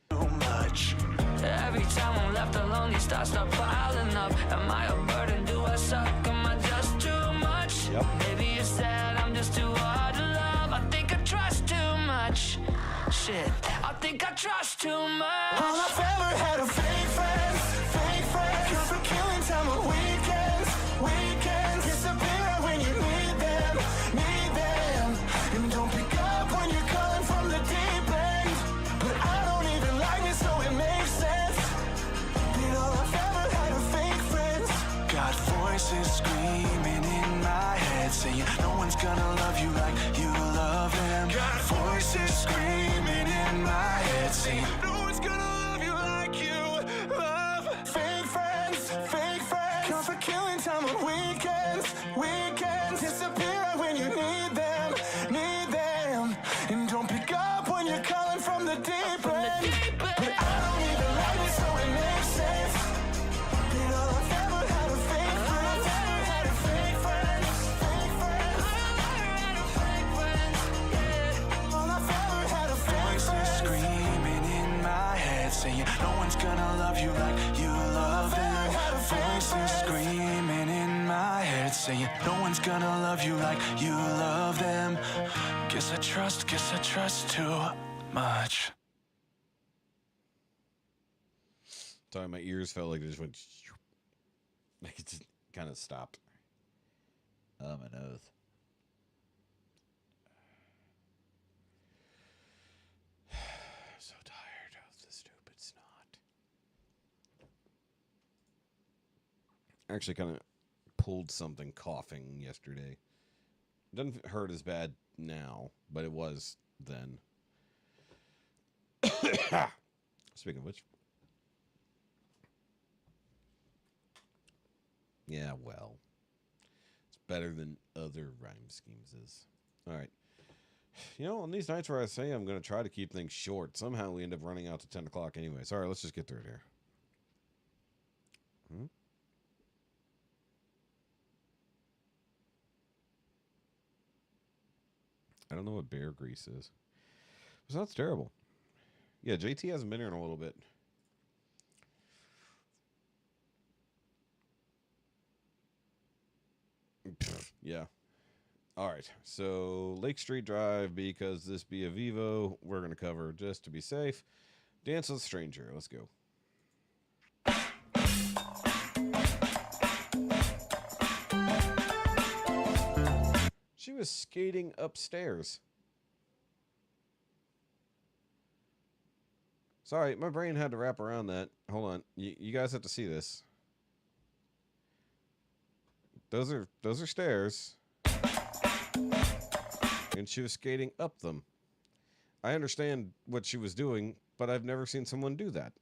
Too much. Every time I'm left alone, these thoughts start piling up. Am I a burden? Do I suck? Am I just too much? Yep. Maybe it's that I'm just too hard to love. I think I trust too much. Shit, I think I trust too much. All I've ever had are fake friends, fake friends. Cause we're killing time on weekends, weekends. Disappear when you need them, need them. And don't pick up when you're calling from the deep end. But I don't even like it, so it makes sense. That all I've ever had are fake friends. Got voices screaming in my head, saying no one's gonna love you like you love them. Got voices screaming in my head, saying no one's gonna love you like you love. Fake friends, fake friends. Come for killing time on weekends, weekends. Disappear when you need them, need them. And don't pick up when you're calling from the deep end. But I don't even like it, so it makes sense. That all I've ever had are fake friends, ever had are fake friends, fake friends. All I've ever had are fake friends. Screaming in my head, saying no one's gonna love you like you love them. Voices screaming in my head, saying no one's gonna love you like you love them. Guess I trust too much. Sorry, my ears felt like they just went. Like it just kind of stopped. Oh, my nose. So tired of the stupid snot. I actually kind of pulled something coughing yesterday. Doesn't hurt as bad now, but it was then. Speaking of which. Yeah, well. It's better than other rhyme schemes is. All right. You know, on these nights where I say I'm going to try to keep things short, somehow we end up running out to 10 o'clock anyway. Sorry, let's just get through it here. I don't know what bear grease is. It sounds terrible. Yeah, JT hasn't been here in a little bit. Yeah. All right. So Lake Street Drive, because this be a Vivo, we're going to cover just to be safe. Dance with a Stranger. Let's go. She was skating upstairs. Sorry, my brain had to wrap around that. Hold on. You guys have to see this. Those are stairs. And she was skating up them. I understand what she was doing, but I've never seen someone do that.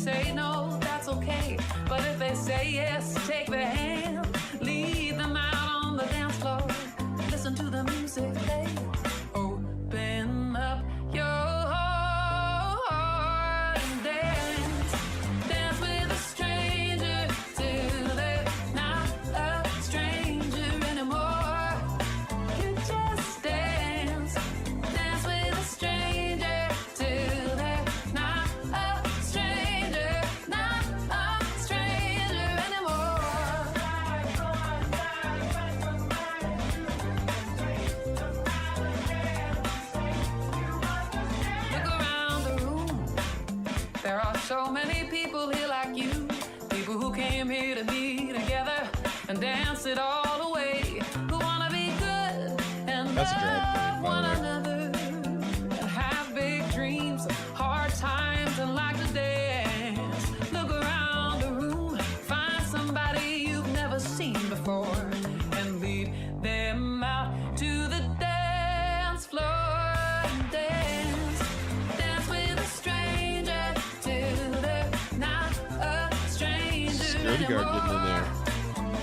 say no, that's okay. But if they say yes, take their hand, lead them out on the dance floor. Listen to the music play. Open up your heart and dance. Dance with a stranger till they're not a stranger anymore. You just dance. Dance with a stranger till they're not a stranger, not a stranger anymore. Look around the room. There are so many people here like you. People who came here to be together and dance it all away. Who wanna be good and That's a drag queen, love by one the way. another. And have big dreams, hard times, and like to dance. Look around the room. Find somebody you've never seen before. And lead them out to the dance floor. And dance. Dance with a stranger till they're not a stranger Security guard getting in there.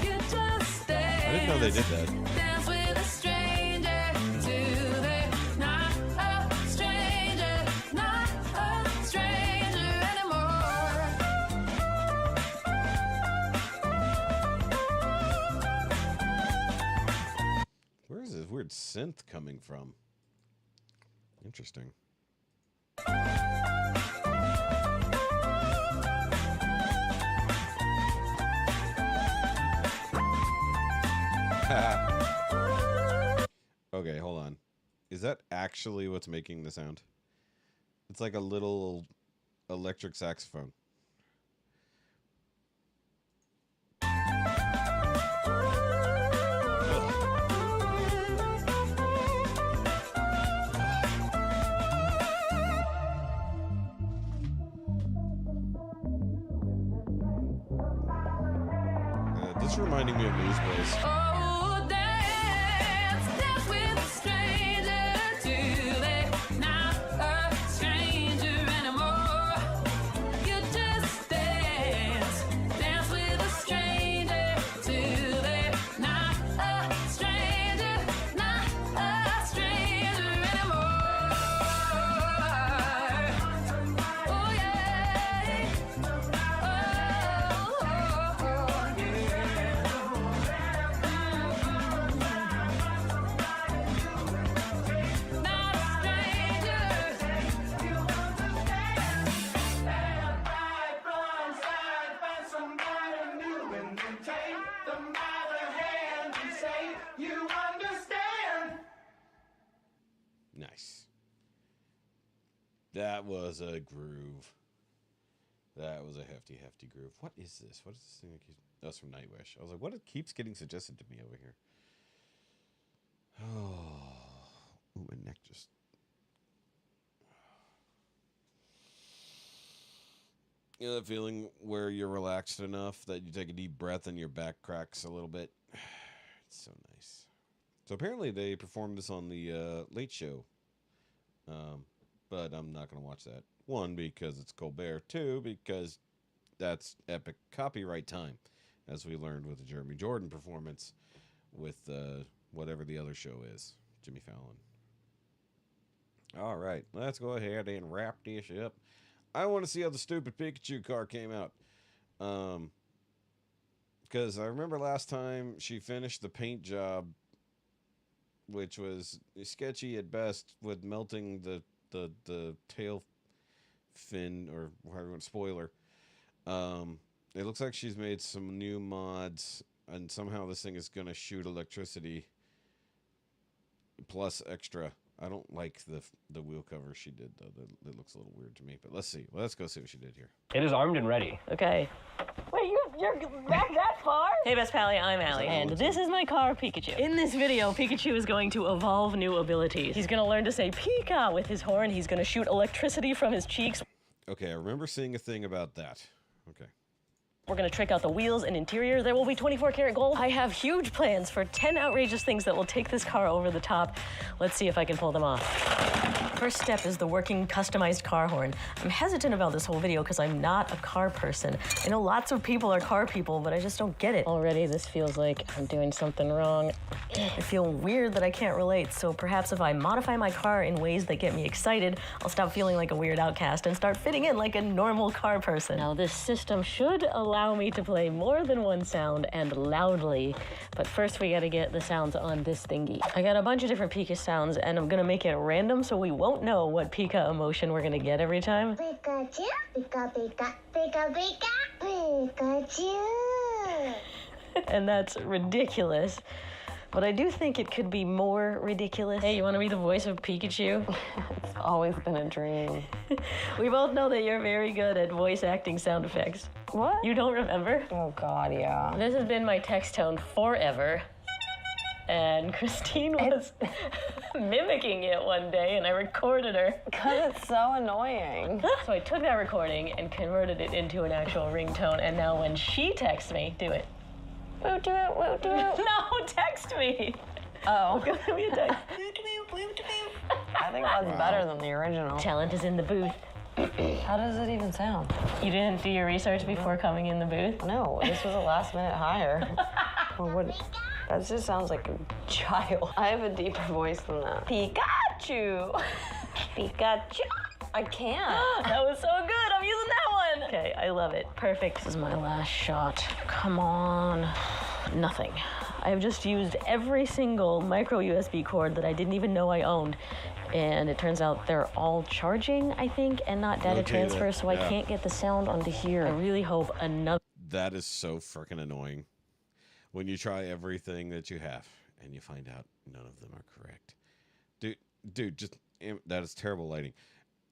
You just dance. I didn't know they did that. Dance with a stranger till they're not a stranger, not a stranger anymore. Where is this weird synth coming from? Interesting. Okay, hold on. Is that actually what's making the sound? It's like a little electric saxophone. This is reminding me of Newsboys. Oh, dance, dance with a stranger till they're not a stranger anymore. You just dance, dance with a stranger till they're not a stranger, not a stranger anymore. Oh yeah, oh yeah. Not a stranger. Nice. That was a groove. That was a hefty, hefty groove. What is this? What is this thing that keeps... That's from Nightwish. I was like, what it keeps getting suggested to me over here? Oh, ooh, my neck just... You know that feeling where you're relaxed enough that you take a deep breath and your back cracks a little bit? It's so nice. So apparently they performed this on the Late Show. But I'm not going to watch that. One, because it's Colbert. Two, because that's epic copyright time, as we learned with the Jeremy Jordan performance with whatever the other show is, Jimmy Fallon. All right, let's go ahead and wrap this up. I want to see how the stupid Pikachu car came out. Because I remember last time she finished the paint job, which was sketchy at best, with melting the tail fin, or however you want, spoiler. It looks like she's made some new mods, and somehow this thing is going to shoot electricity plus extra. I don't like the wheel cover she did, though. That looks a little weird to me. But let's see. Let's go see what she did here. It is armed and ready. Okay. Wait, you're back that far? Hey, Best Pally, I'm Allie, and this is my car, Pikachu. In this video, Pikachu is going to evolve new abilities. He's going to learn to say Pika with his horn. He's going to shoot electricity from his cheeks. Okay, I remember seeing a thing about that. Okay. We're going to trick out the wheels and interior. There will be 24 karat gold. I have huge plans for 10 outrageous things that will take this car over the top. Let's see if I can pull them off. First step is the working customized car horn. I'm hesitant about this whole video because I'm not a car person. I know lots of people are car people, but I just don't get it. Already this feels like I'm doing something wrong. I feel weird that I can't relate, so perhaps if I modify my car in ways that get me excited, I'll stop feeling like a weird outcast and start fitting in like a normal car person. Now this system should allow me to play more than one sound and loudly, but first we gotta get the sounds on this thingy. I got a bunch of different Pika sounds and I'm gonna make it random so we won't know what Pika emotion we're gonna get every time. Pikachu, Pika Pika, Pika Pika, Pikachu. And that's ridiculous. But I do think it could be more ridiculous. Hey, you want to be the voice of Pikachu? It's always been a dream. We both know that you're very good at voice acting sound effects. What? You don't remember? Oh, God, yeah. This has been my text tone forever. And Christine was mimicking it one day, and I recorded her. Because it's so annoying. So I took that recording and converted it into an actual ringtone, and now when she texts me, do it. Woo do it, woo do it. No, text me. Oh. Give me a text. I think that's better than the original. Talent is in the booth. How does it even sound? You didn't do your research before coming in the booth? No, this was a last-minute hire. Well, what? That just sounds like a child. I have a deeper voice than that. Pikachu! Pikachu! I can't. That was so good. I'm using that one. Okay, I love it. Perfect. This is my last shot. Come on. Nothing. I've just used every single micro USB cord that I didn't even know I owned. And it turns out they're all charging, I think, and not data transfer, so I can't get the sound onto here. I really hope another... That is so freaking annoying. When you try everything that you have and you find out none of them are correct. Dude, just... That is terrible lighting.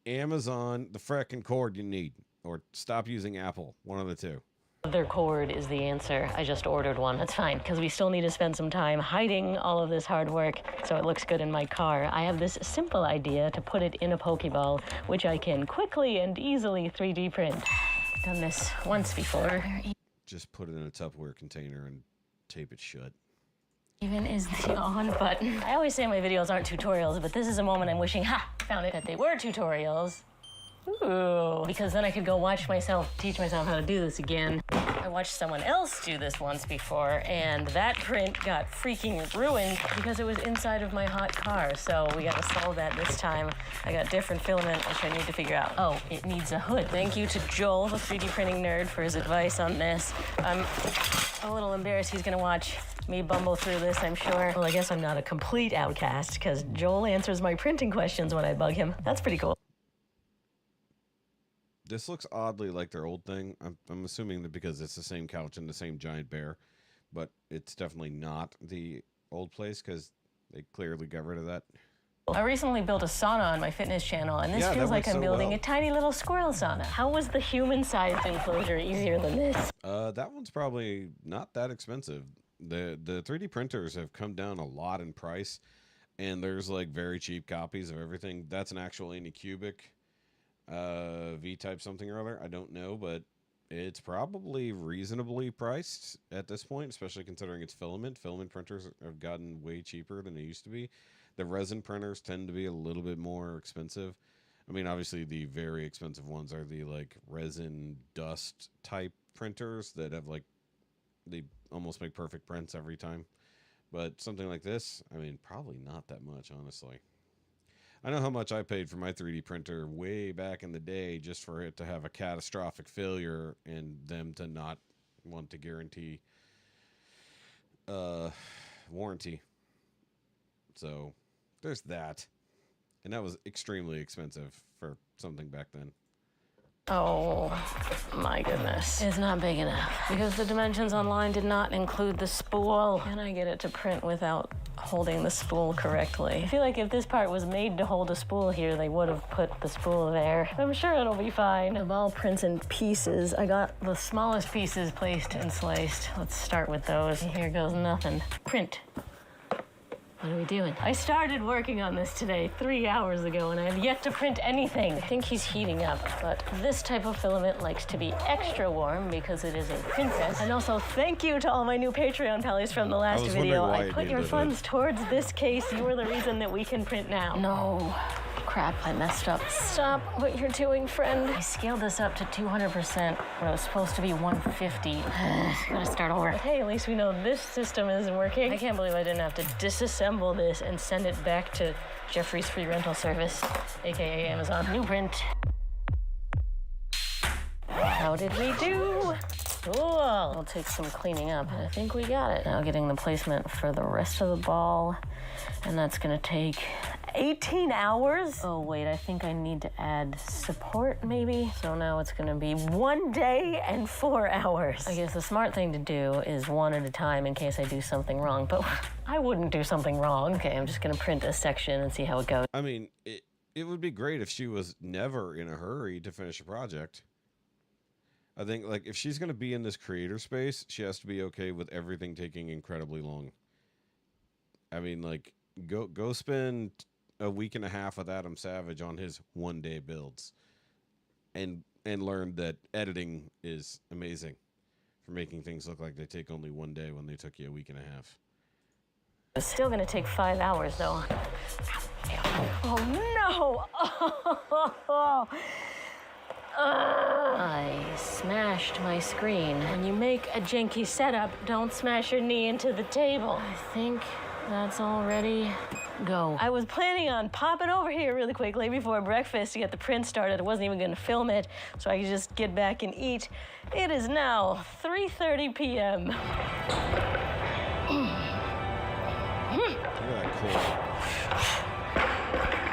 Amazon, the frickin' cord you need. Or stop using Apple. One of the two. Their cord is the answer. I just ordered one. That's fine, because we still need to spend some time hiding all of this hard work so it looks good in my car. I have this simple idea to put it in a Pokeball, which I can quickly and easily 3D print. Done this once before. Just put it in a Tupperware container and tape it shut. Even is the on button. I always say my videos aren't tutorials, but this is a moment I'm wishing, found it, that they were tutorials. Ooh, because then I could go teach myself how to do this again. I watched someone else do this once before, and that print got freaking ruined because it was inside of my hot car. So we got to solve that this time. I got different filament, which I need to figure out. Oh, it needs a hood. Thank you to Joel, the 3D printing nerd, for his advice on this. I'm a little embarrassed he's gonna watch me bumble through this, I'm sure. Well, I guess I'm not a complete outcast because Joel answers my printing questions when I bug him. That's pretty cool. This looks oddly like their old thing. I'm assuming that because it's the same couch and the same giant bear, but it's definitely not the old place because they clearly got rid of that. I recently built a sauna on my fitness channel, and this feels like I'm building a tiny little squirrel sauna. How was the human-sized enclosure easier than this? That one's probably not that expensive. The 3D printers have come down a lot in price, and there's like very cheap copies of everything. That's an actual Anycubic V-type something or other. I don't know, but it's probably reasonably priced at this point, especially considering it's filament. Filament printers have gotten way cheaper than they used to be. The resin printers tend to be a little bit more expensive. I mean, obviously the very expensive ones are the like resin dust type printers that have like, they almost make perfect prints every time. But something like this, I mean, probably not that much, honestly. I know how much I paid for my 3D printer way back in the day just for it to have a catastrophic failure and them to not want to guarantee warranty. So there's that. And that was extremely expensive for something back then. Oh my goodness. It's not big enough because the dimensions online did not include the spool. Can I get it to print without holding the spool correctly? I feel like if this part was made to hold a spool here, they would have put the spool there. I'm sure it'll be fine. The ball prints in pieces. I got the smallest pieces placed and sliced. Let's start with those. Here goes nothing. Print. What are we doing? I started working on this today 3 hours ago, and I have yet to print anything. I think he's heating up, but this type of filament likes to be extra warm because it is a princess. And also, thank you to all my new Patreon pals from the last video. I put your funds towards this case. You are the reason that we can print now. No. crap, I messed up. Stop what you're doing, friend. I scaled this up to 200% when it was supposed to be 150. Gotta start over. But hey, at least we know this system isn't working. I can't believe I didn't have to disassemble this and send it back to Jeffrey's free rental service, AKA Amazon. New print. How did we do? Cool. It'll take some cleaning up, and I think we got it. Now getting the placement for the rest of the ball, and that's gonna take 18 hours? Oh wait, I think I need to add support maybe. So now it's gonna be 1 day and 4 hours. I guess the smart thing to do is one at a time in case I do something wrong, but I wouldn't do something wrong. Okay, I'm just gonna print a section and see how it goes. I mean, it would be great if she was never in a hurry to finish a project. I think, like, if she's going to be in this creator space, she has to be okay with everything taking incredibly long. I mean, like, go spend a week and a half with Adam Savage on his 1 day builds and learn that editing is amazing for making things look like they take only 1 day when they took you a week and a half. It's still gonna take 5 hours though. Oh no! I smashed my screen. When you make a janky setup, don't smash your knee into the table. I think that's all ready. Go. I was planning on popping over here really quickly before breakfast to get the print started. I wasn't even gonna film it, so I could just get back and eat. It is now 3:30 p.m. Look at that cool.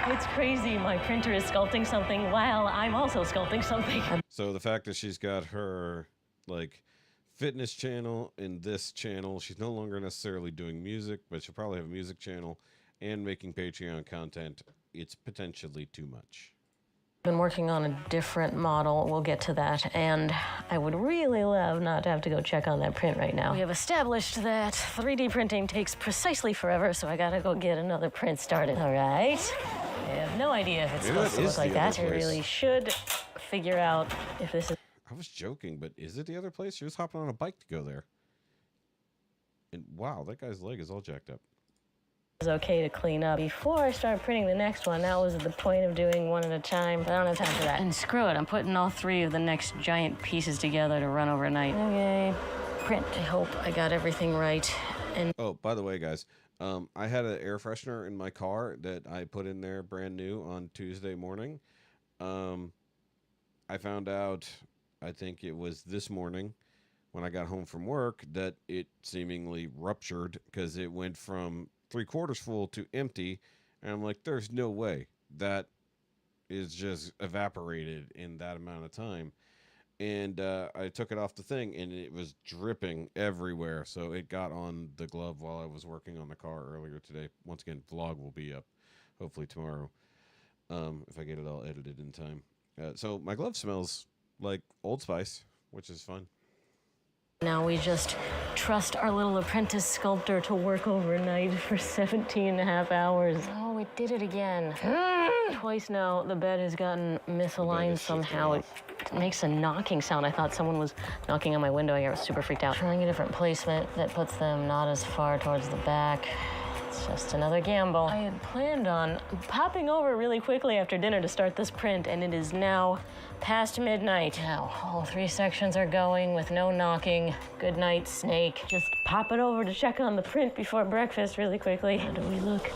It's crazy. My printer is sculpting something while I'm also sculpting something. So the fact that she's got her, like, fitness channel and this channel, she's no longer necessarily doing music, but she'll probably have a music channel and making Patreon content. It's potentially too much. Been working on a different model. We'll get to that. And I would really love not to have to go check on that print right now. We have established that 3D printing takes precisely forever, so I gotta go get another print started. All right. I have no idea if it's supposed to look like that. I really should figure out if this is... I was joking, but is it the other place? She was hopping on a bike to go there. And wow, that guy's leg is all jacked up. Okay to clean up before I start printing the next one. That was the point of doing one at a time, but I don't have time for that. And screw it, I'm putting all 3 of the next giant pieces together to run overnight. Okay, print. I hope I got everything right. And oh, by the way, guys, I had an air freshener in my car that I put in there brand new on Tuesday morning. I found out, I think it was this morning when I got home from work, that it seemingly ruptured because it went from 3/4 full to empty, and I'm like, there's no way that is just evaporated in that amount of time. And I took it off the thing, and it was dripping everywhere, so it got on the glove while I was working on the car earlier today. Once again, vlog will be up hopefully tomorrow, if I get it all edited in time. So my glove smells like Old Spice, which is fun. now we just trust our little apprentice sculptor to work overnight for 17.5 hours. Oh, it did it again. Twice now, the bed has gotten misaligned somehow. It makes a knocking sound. I thought someone was knocking on my window. I was super freaked out. Trying a different placement that puts them not as far towards the back. It's just another gamble. I had planned on popping over really quickly after dinner to start this print, and it is now past midnight. Now, all 3 sections are going with no knocking. Good night, snake. Just pop it over to check on the print before breakfast really quickly. How do we look?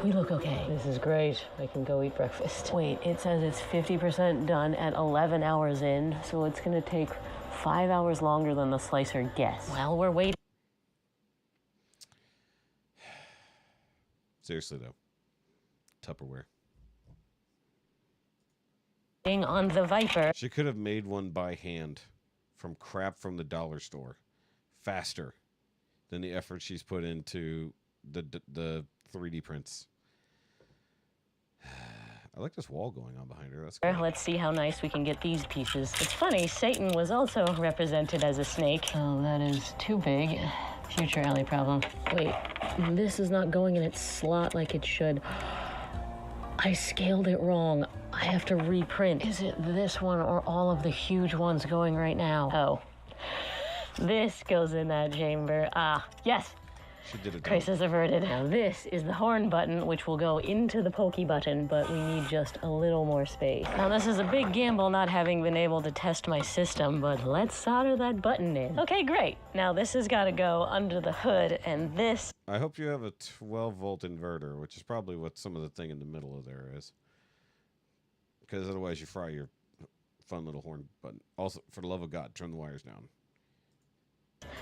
We look okay. This is great. I can go eat breakfast. Wait, it says it's 50% done at 11 hours in, so it's gonna take 5 hours longer than the slicer guessed. While we're waiting. Seriously, though. Tupperware. On the Viper. She could have made one by hand from crap from the dollar store faster than the effort she's put into the 3D prints. I like this wall going on behind her. That's cool. Let's see how nice we can get these pieces. It's funny, Satan was also represented as a snake. Oh, that is too big. Future alley problem. Wait, this is not going in its slot like it should. I scaled it wrong. I have to reprint. Is it this one or all of the huge ones going right now? Oh, this goes in that chamber. Ah, yes. She did it. Crisis averted. Now this is the horn button, which will go into the pokey button, but we need just a little more space. Now this is a big gamble not having been able to test my system, but let's solder that button in. Okay, great. Now this has got to go under the hood, and this... I hope you have a 12-volt inverter, which is probably what some of the thing in the middle of there is. Because otherwise you fry your fun little horn button. Also, for the love of God, turn the wires down.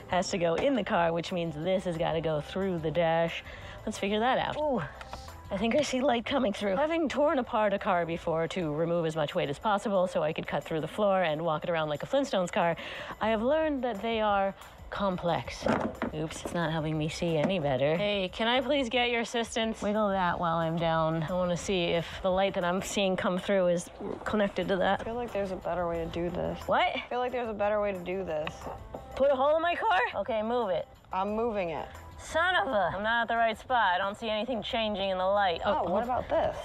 has to go in the car, which means this has got to go through the dash. Let's figure that out. Ooh, I think I see light coming through. Having torn apart a car before to remove as much weight as possible so I could cut through the floor and walk it around like a Flintstones car, I have learned that they are complex. Oops, it's not helping me see any better. Hey, can I please get your assistance? Wiggle that while I'm down. I want to see if the light that I'm seeing come through is connected to that. I feel like there's a better way to do this. What? I feel like there's a better way to do this. Put a hole in my car? Okay, move it. I'm moving it. Son of a... I'm not at the right spot. I don't see anything changing in the light. Oh, what about this?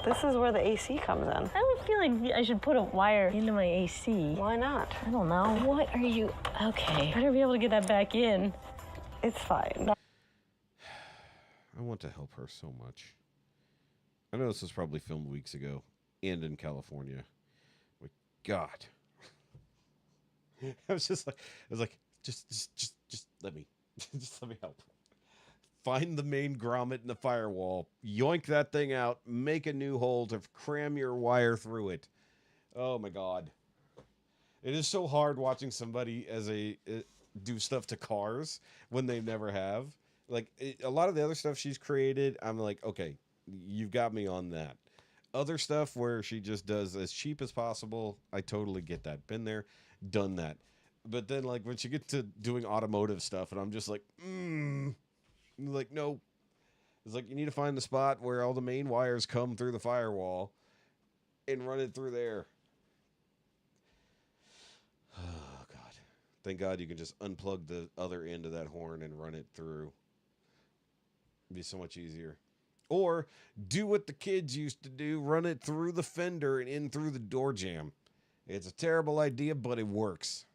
This is where the AC comes in. I don't feel like I should put a wire into my AC. Why not? I don't know. What are you... Okay. Better be able to get that back in. It's fine. I want to help her so much. I know this was probably filmed weeks ago and in California. But God. I was like, just let me, just let me help. Find the main grommet in the firewall, yoink that thing out, make a new hole to cram your wire through it. Oh my God. It is so hard watching somebody do stuff to cars when they never have. Like, a lot of the other stuff she's created, I'm like, okay, you've got me on that. Other stuff where she just does as cheap as possible, I totally get that. Been there, done that. But then, like, when she gets to doing automotive stuff, and I'm just like, like, no. It's like, you need to find the spot where all the main wires come through the firewall and run it through there. Oh, God. Thank God you can just unplug the other end of that horn and run it through. It'd be so much easier. Or do what the kids used to do, run it through the fender and in through the door jamb. It's a terrible idea, but it works.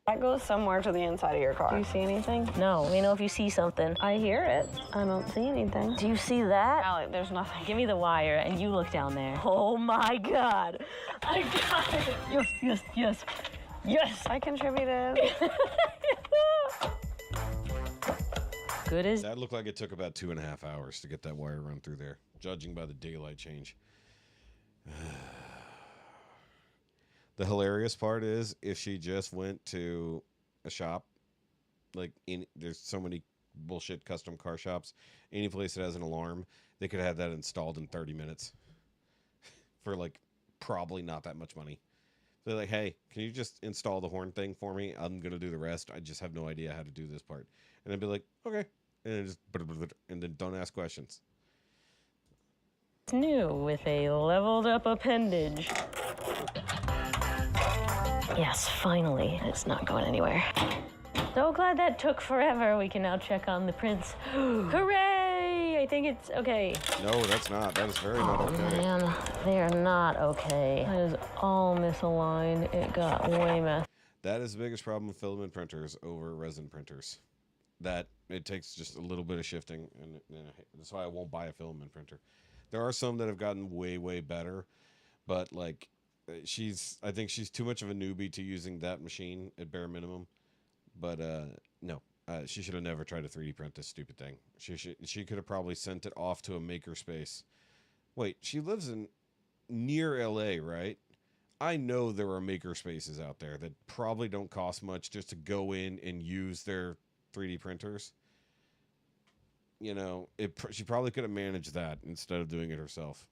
That goes somewhere to the inside of your car. Do you see anything? No. Let me know if you see something. I hear it. I don't see anything. Do you see that? Alec, there's nothing. Give me the wire, and you look down there. Oh, my God. I got it. Yes, yes, yes. Yes. I contributed. Good as... That looked like it took about 2.5 hours to get that wire run through there, judging by the daylight change. The hilarious part is if she just went to a shop, like there's so many bullshit custom car shops, any place that has an alarm, they could have that installed in 30 minutes for like probably not that much money. They're like, hey, can you just install the horn thing for me? I'm going to do the rest. I just have no idea how to do this part. And I'd be like, okay. And then just, and then don't ask questions. New with a leveled up appendage. Yes, finally. It's not going anywhere. So glad that took forever. We can now check on the prints. Hooray! I think it's okay. No, that's not. That is very not okay. Oh, man. They are not okay. That is all misaligned. It got way messed. That is the biggest problem with filament printers over resin printers. That it takes just a little bit of shifting, and that's why I won't buy a filament printer. There are some that have gotten way, way better, but like I think she's too much of a newbie to using that machine at bare minimum. But no, she should have never tried to 3D print this stupid thing. She could have probably sent it off to a makerspace. Wait, she lives near LA, right? I know there are makerspaces out there that probably don't cost much just to go in and use their 3D printers. You know, she probably could have managed that instead of doing it herself.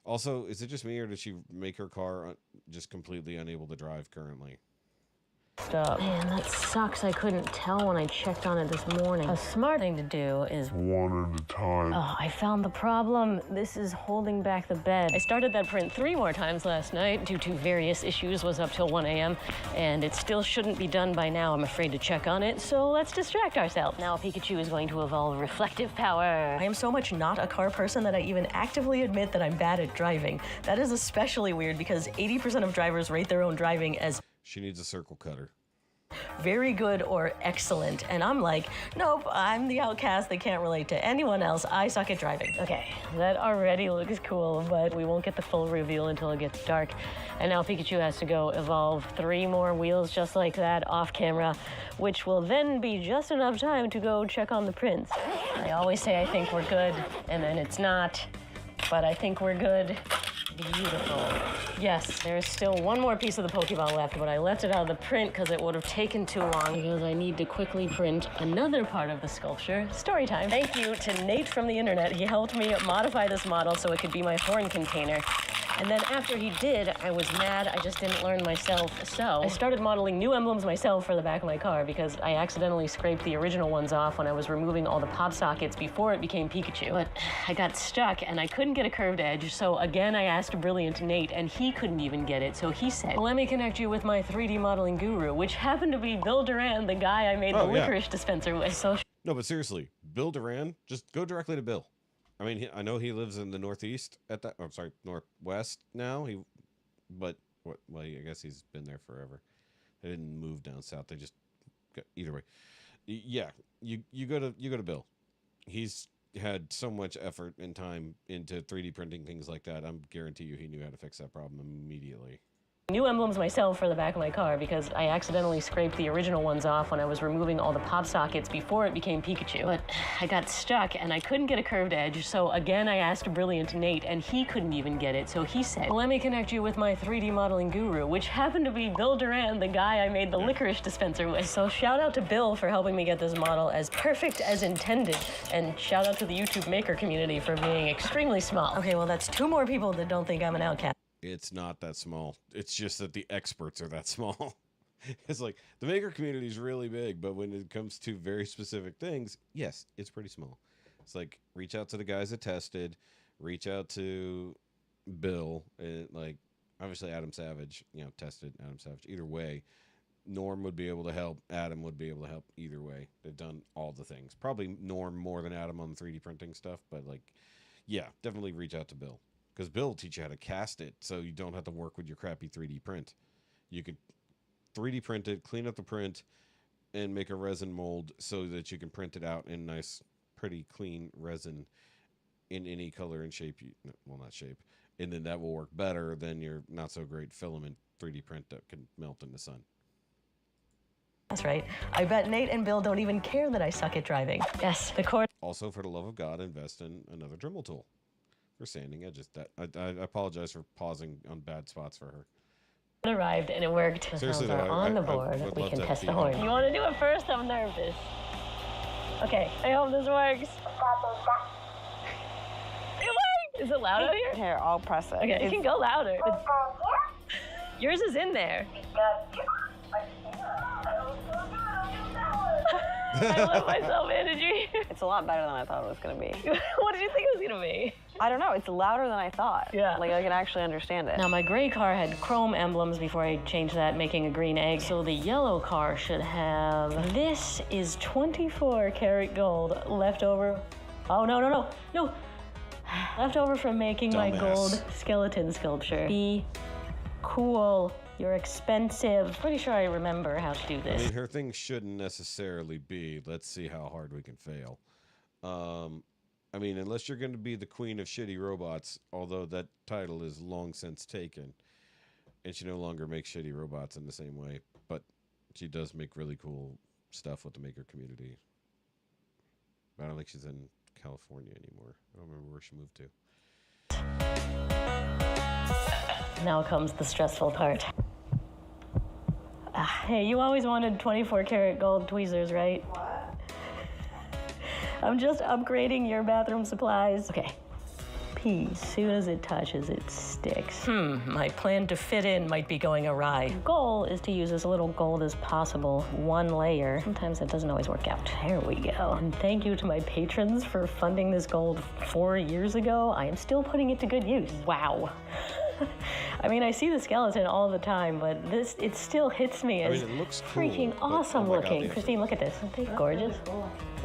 Also, is it just me, or did she make her car just completely unable to drive currently? Stop. Man, that sucks. I couldn't tell when I checked on it this morning. A smart thing to do is one at a time. Oh, I found the problem. This is holding back the bed. I started that print 3 more times last night due to various issues. Was up till 1 a.m. and it still shouldn't be done by now. I'm afraid to check on it, so let's distract ourselves. Now Pikachu is going to evolve reflective power. I am so much not a car person that I even actively admit that I'm bad at driving. That is especially weird because 80% of drivers rate their own driving as... She needs a circle cutter. very good or excellent. And I'm like, nope, I'm the outcast that can't relate to anyone else. I suck at driving. Okay, that already looks cool, but we won't get the full reveal until it gets dark. And now Pikachu has to go evolve 3 more wheels just like that off camera, which will then be just enough time to go check on the prince. I always say I think we're good, and then it's not, but I think we're good. Beautiful. Yes, there is still one more piece of the Pokeball left, but I left it out of the print because it would have taken too long because I need to quickly print another part of the sculpture. Story time. Thank you to Nate from the internet. He helped me modify this model so it could be my horn container. And then after he did, I was mad I just didn't learn myself. So I started modeling new emblems myself for the back of my car because I accidentally scraped the original ones off when I was removing all the pop sockets before it became Pikachu. But I got stuck and I couldn't get a curved edge. So again, I asked brilliant Nate and he couldn't even get it. So he said, let me connect you with my 3D modeling guru, which happened to be Bill Duran, the guy I made the licorice dispenser with. So No, but seriously, Bill Duran, just go directly to Bill. I mean, I know he lives in the Northeast at that. I'm sorry, Northwest now. Well, I guess he's been there forever. They didn't move down south. They just either way. Yeah, you go to Bill. He's had so much effort and time into 3D printing things like that. I'm guarantee you he knew how to fix that problem immediately. New emblems myself for the back of my car because I accidentally scraped the original ones off when I was removing all the pop sockets before it became Pikachu. But I got stuck and I couldn't get a curved edge. So again, I asked brilliant Nate and he couldn't even get it. So he said, let me connect you with my 3D modeling guru, which happened to be Bill Duran, the guy I made the licorice dispenser with. So shout out to Bill for helping me get this model as perfect as intended. And shout out to the YouTube maker community for being extremely small. Okay, well, that's 2 more people that don't think I'm an outcast. It's not that small. It's just that the experts are that small. It's like the maker community is really big, but when it comes to very specific things, yes, it's pretty small. It's like reach out to the guys that tested, reach out to Bill, and like obviously Adam Savage, tested Adam Savage. Either way, Norm would be able to help. Adam would be able to help either way. They've done all the things. Probably Norm more than Adam on the 3D printing stuff, but yeah, definitely reach out to Bill. Because Bill will teach you how to cast it so you don't have to work with your crappy 3D print. You could 3D print it, clean up the print, and make a resin mold so that you can print it out in nice, pretty clean resin in any color and shape. Not shape. And then that will work better than your not-so-great filament 3D print that can melt in the sun. That's right. I bet Nate and Bill don't even care that I suck at driving. Yes, the cord. Also, for the love of God, invest in another Dremel tool. For sanding edges. I apologize for pausing on bad spots for her. It arrived and it worked. The Seriously, sounds are on the board. We can test the horn. You want to do it first? I'm nervous. Okay, I hope this works. It worked! Is it loud out here? Here, I'll press it. Okay, it can go louder. Yours is in there. I love my self-energy. It's a lot better than I thought it was going to be. What did you think it was going to be? I don't know. It's louder than I thought. Yeah. Like, I can actually understand it. Now, my gray car had chrome emblems before I changed that, making a green egg. So the yellow car should have... This is 24 karat gold left over. Oh, no. Left over from making my gold skeleton sculpture. Be cool. You're expensive. Pretty sure I remember how to do this. I mean, her thing shouldn't necessarily be, let's see how hard we can fail. I mean, unless you're going to be the queen of shitty robots, although that title is long since taken, and she no longer makes shitty robots in the same way, but she does make really cool stuff with the maker community. But I don't think she's in California anymore. I don't remember where she moved to. Now comes the stressful part. Hey, you always wanted 24 karat gold tweezers, right? What? I'm just upgrading your bathroom supplies. Okay. Pee, soon as it touches, it sticks. My plan to fit in might be going awry. The goal is to use as little gold as possible, one layer. Sometimes that doesn't always work out. There we go. And thank you to my patrons for funding this gold 4 years ago. I am still putting it to good use. Wow. I mean, I see the skeleton all the time, but it still hits me as it looks cool, freaking awesome looking. Christine, look at this. Aren't they gorgeous?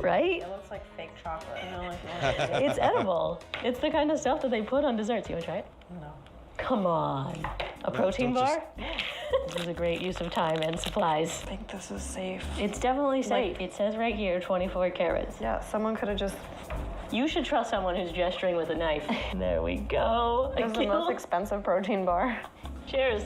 Right? It looks like fake chocolate. It's edible. It's the kind of stuff that they put on desserts. You want to try it? No. Come on. A protein bar? This is a great use of time and supplies. I think this is safe. It's definitely safe. It says right here, 24 carats. Yeah, someone could have just... You should trust someone who's gesturing with a knife. There we go. This is the most expensive protein bar. Cheers.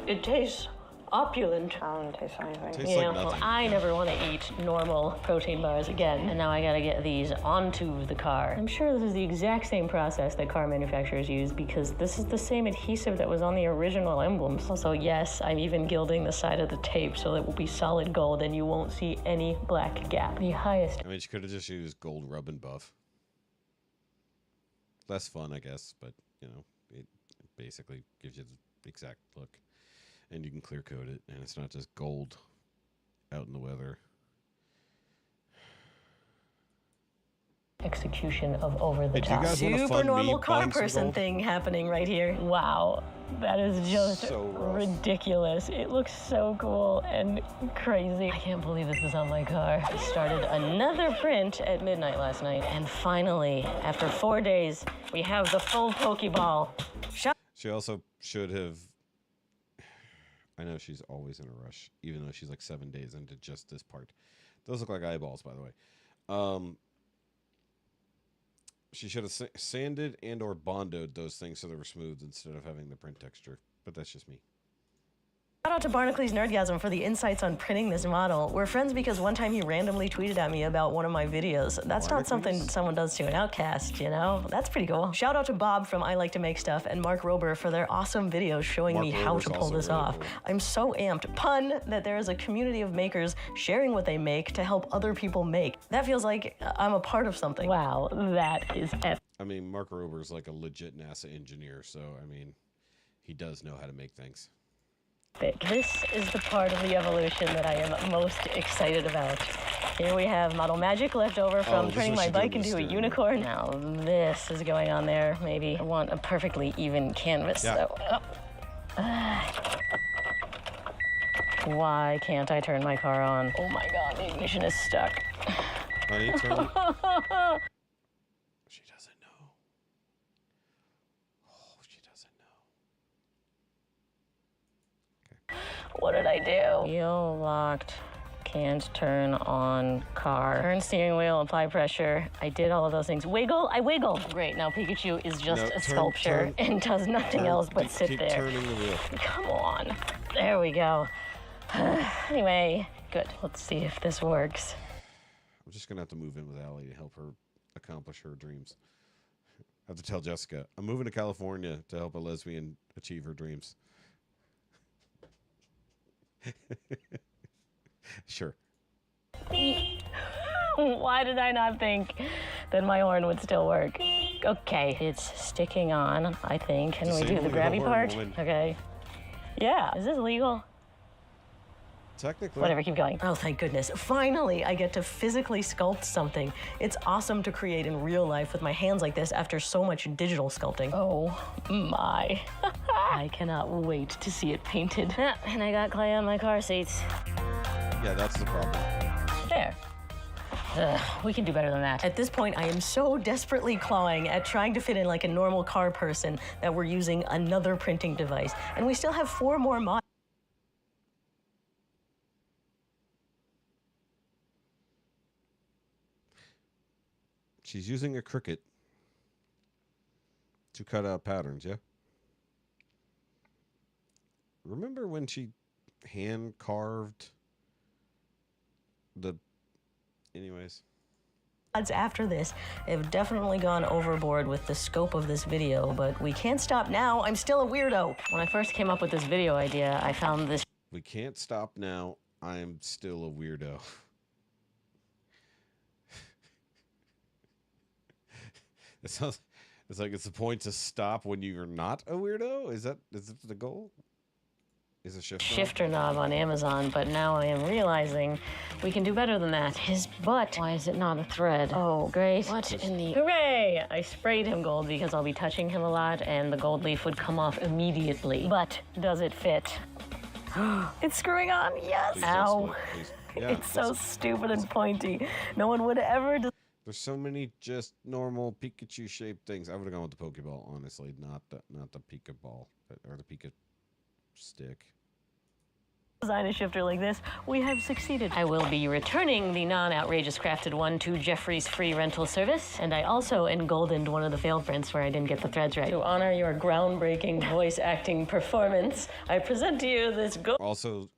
It tastes opulent. I don't taste anything. Tastes Yeah, like well, nothing. I never want to eat normal protein bars again. And now I gotta get these onto the car. I'm sure this is the exact same process that car manufacturers use because this is the same adhesive that was on the original emblems. Also, yes, I'm even gilding the side of the tape so it will be solid gold and you won't see any black gap. The highest. I mean, she could have just used gold rub and buff. Less fun, I guess, but, you know, it basically gives you the exact look. And you can clear coat it, and it's not just gold out in the weather. Execution of over the Hey, do you top. guys wanna Super fund me normal car buying some person gold? thing happening right here. Wow, that is just So rough. ridiculous. It looks so cool and crazy. I can't believe this is on my car. I started another print at midnight last night, and finally, after 4 days, we have the full Pokeball. She also should have... I know she's always in a rush, even though she's like 7 days into just this part. Those look like eyeballs, by the way. She should have sanded and or bondoed those things so they were smooth instead of having the print texture. But that's just me. Shout out to Barnacles Nerdgasm for the insights on printing this model. We're friends because one time he randomly tweeted at me about one of my videos. That's not something someone does to an outcast, you know? That's pretty cool. Shout out to Bob from I Like to Make Stuff and Mark Rober for their awesome videos showing me how to pull this off. I'm so amped. Pun that there is a community of makers sharing what they make to help other people make. That feels like I'm a part of something. Wow, that is epic. I mean, Mark Rober's like a legit NASA engineer, so, I mean, he does know how to make things. This is the part of the evolution that I am most excited about. Here we have model magic left over from turning my bike into a unicorn. Now this is going on there, maybe. I want a perfectly even canvas, though. Why can't I turn my car on? Oh my God, the ignition is stuck. Honey, turn. She doesn't know. Oh, she doesn't know. What did I do? Wheel locked. Can't turn on car. Turn steering wheel, apply pressure. I did all of those things. Wiggle, I wiggled. Great, now Pikachu is just a sculpture and does nothing else but sit keep there. Turning the wheel. Come on. There we go. Anyway, good. Let's see if this works. I'm just going to have to move in with Allie to help her accomplish her dreams. I have to tell Jessica, I'm moving to California to help a lesbian achieve her dreams. Sure. Why did I not think that my horn would still work? Okay, it's sticking on, I think. Can we do the grabby part? Okay. Yeah, is this legal? Technically. Whatever, keep going. Oh, thank goodness. Finally, I get to physically sculpt something. It's awesome to create in real life with my hands like this after so much digital sculpting. Oh my. I cannot wait to see it painted. Yeah, and I got clay on my car seats. Yeah, that's the problem. There. We can do better than that. At this point, I am so desperately clawing at trying to fit in like a normal car person that we're using another printing device. And we still have 4 more mods. She's using a Cricut to cut out patterns, yeah? Remember when she hand carved the... Anyways. After this have definitely gone overboard with the scope of this video, but we can't stop now. I'm still a weirdo. When I first came up with this video idea, I found this... We can't stop now. I am still a weirdo. It sounds... It's like it's the point to stop when you're not a weirdo? Is it the goal? Is a shifter knob on Amazon, but now I am realizing we can do better than that. His butt. Why is it not a thread? Oh, great. What in the... Hooray! I sprayed him gold because I'll be touching him a lot and the gold leaf would come off immediately. But does it fit? It's screwing on. Yes! Ow. Yeah, it's so stupid and pointy. No one would ever... There's so many just normal Pikachu-shaped things. I would have gone with the Pokeball, honestly, not the Pika ball or the Pika stick. Design a shifter like this, we have succeeded. I will be returning the non-outrageous crafted one to Jeffrey's free rental service, and I also engoldened one of the failed prints where I didn't get the threads right. To honor your groundbreaking voice acting performance, I present to you this Also,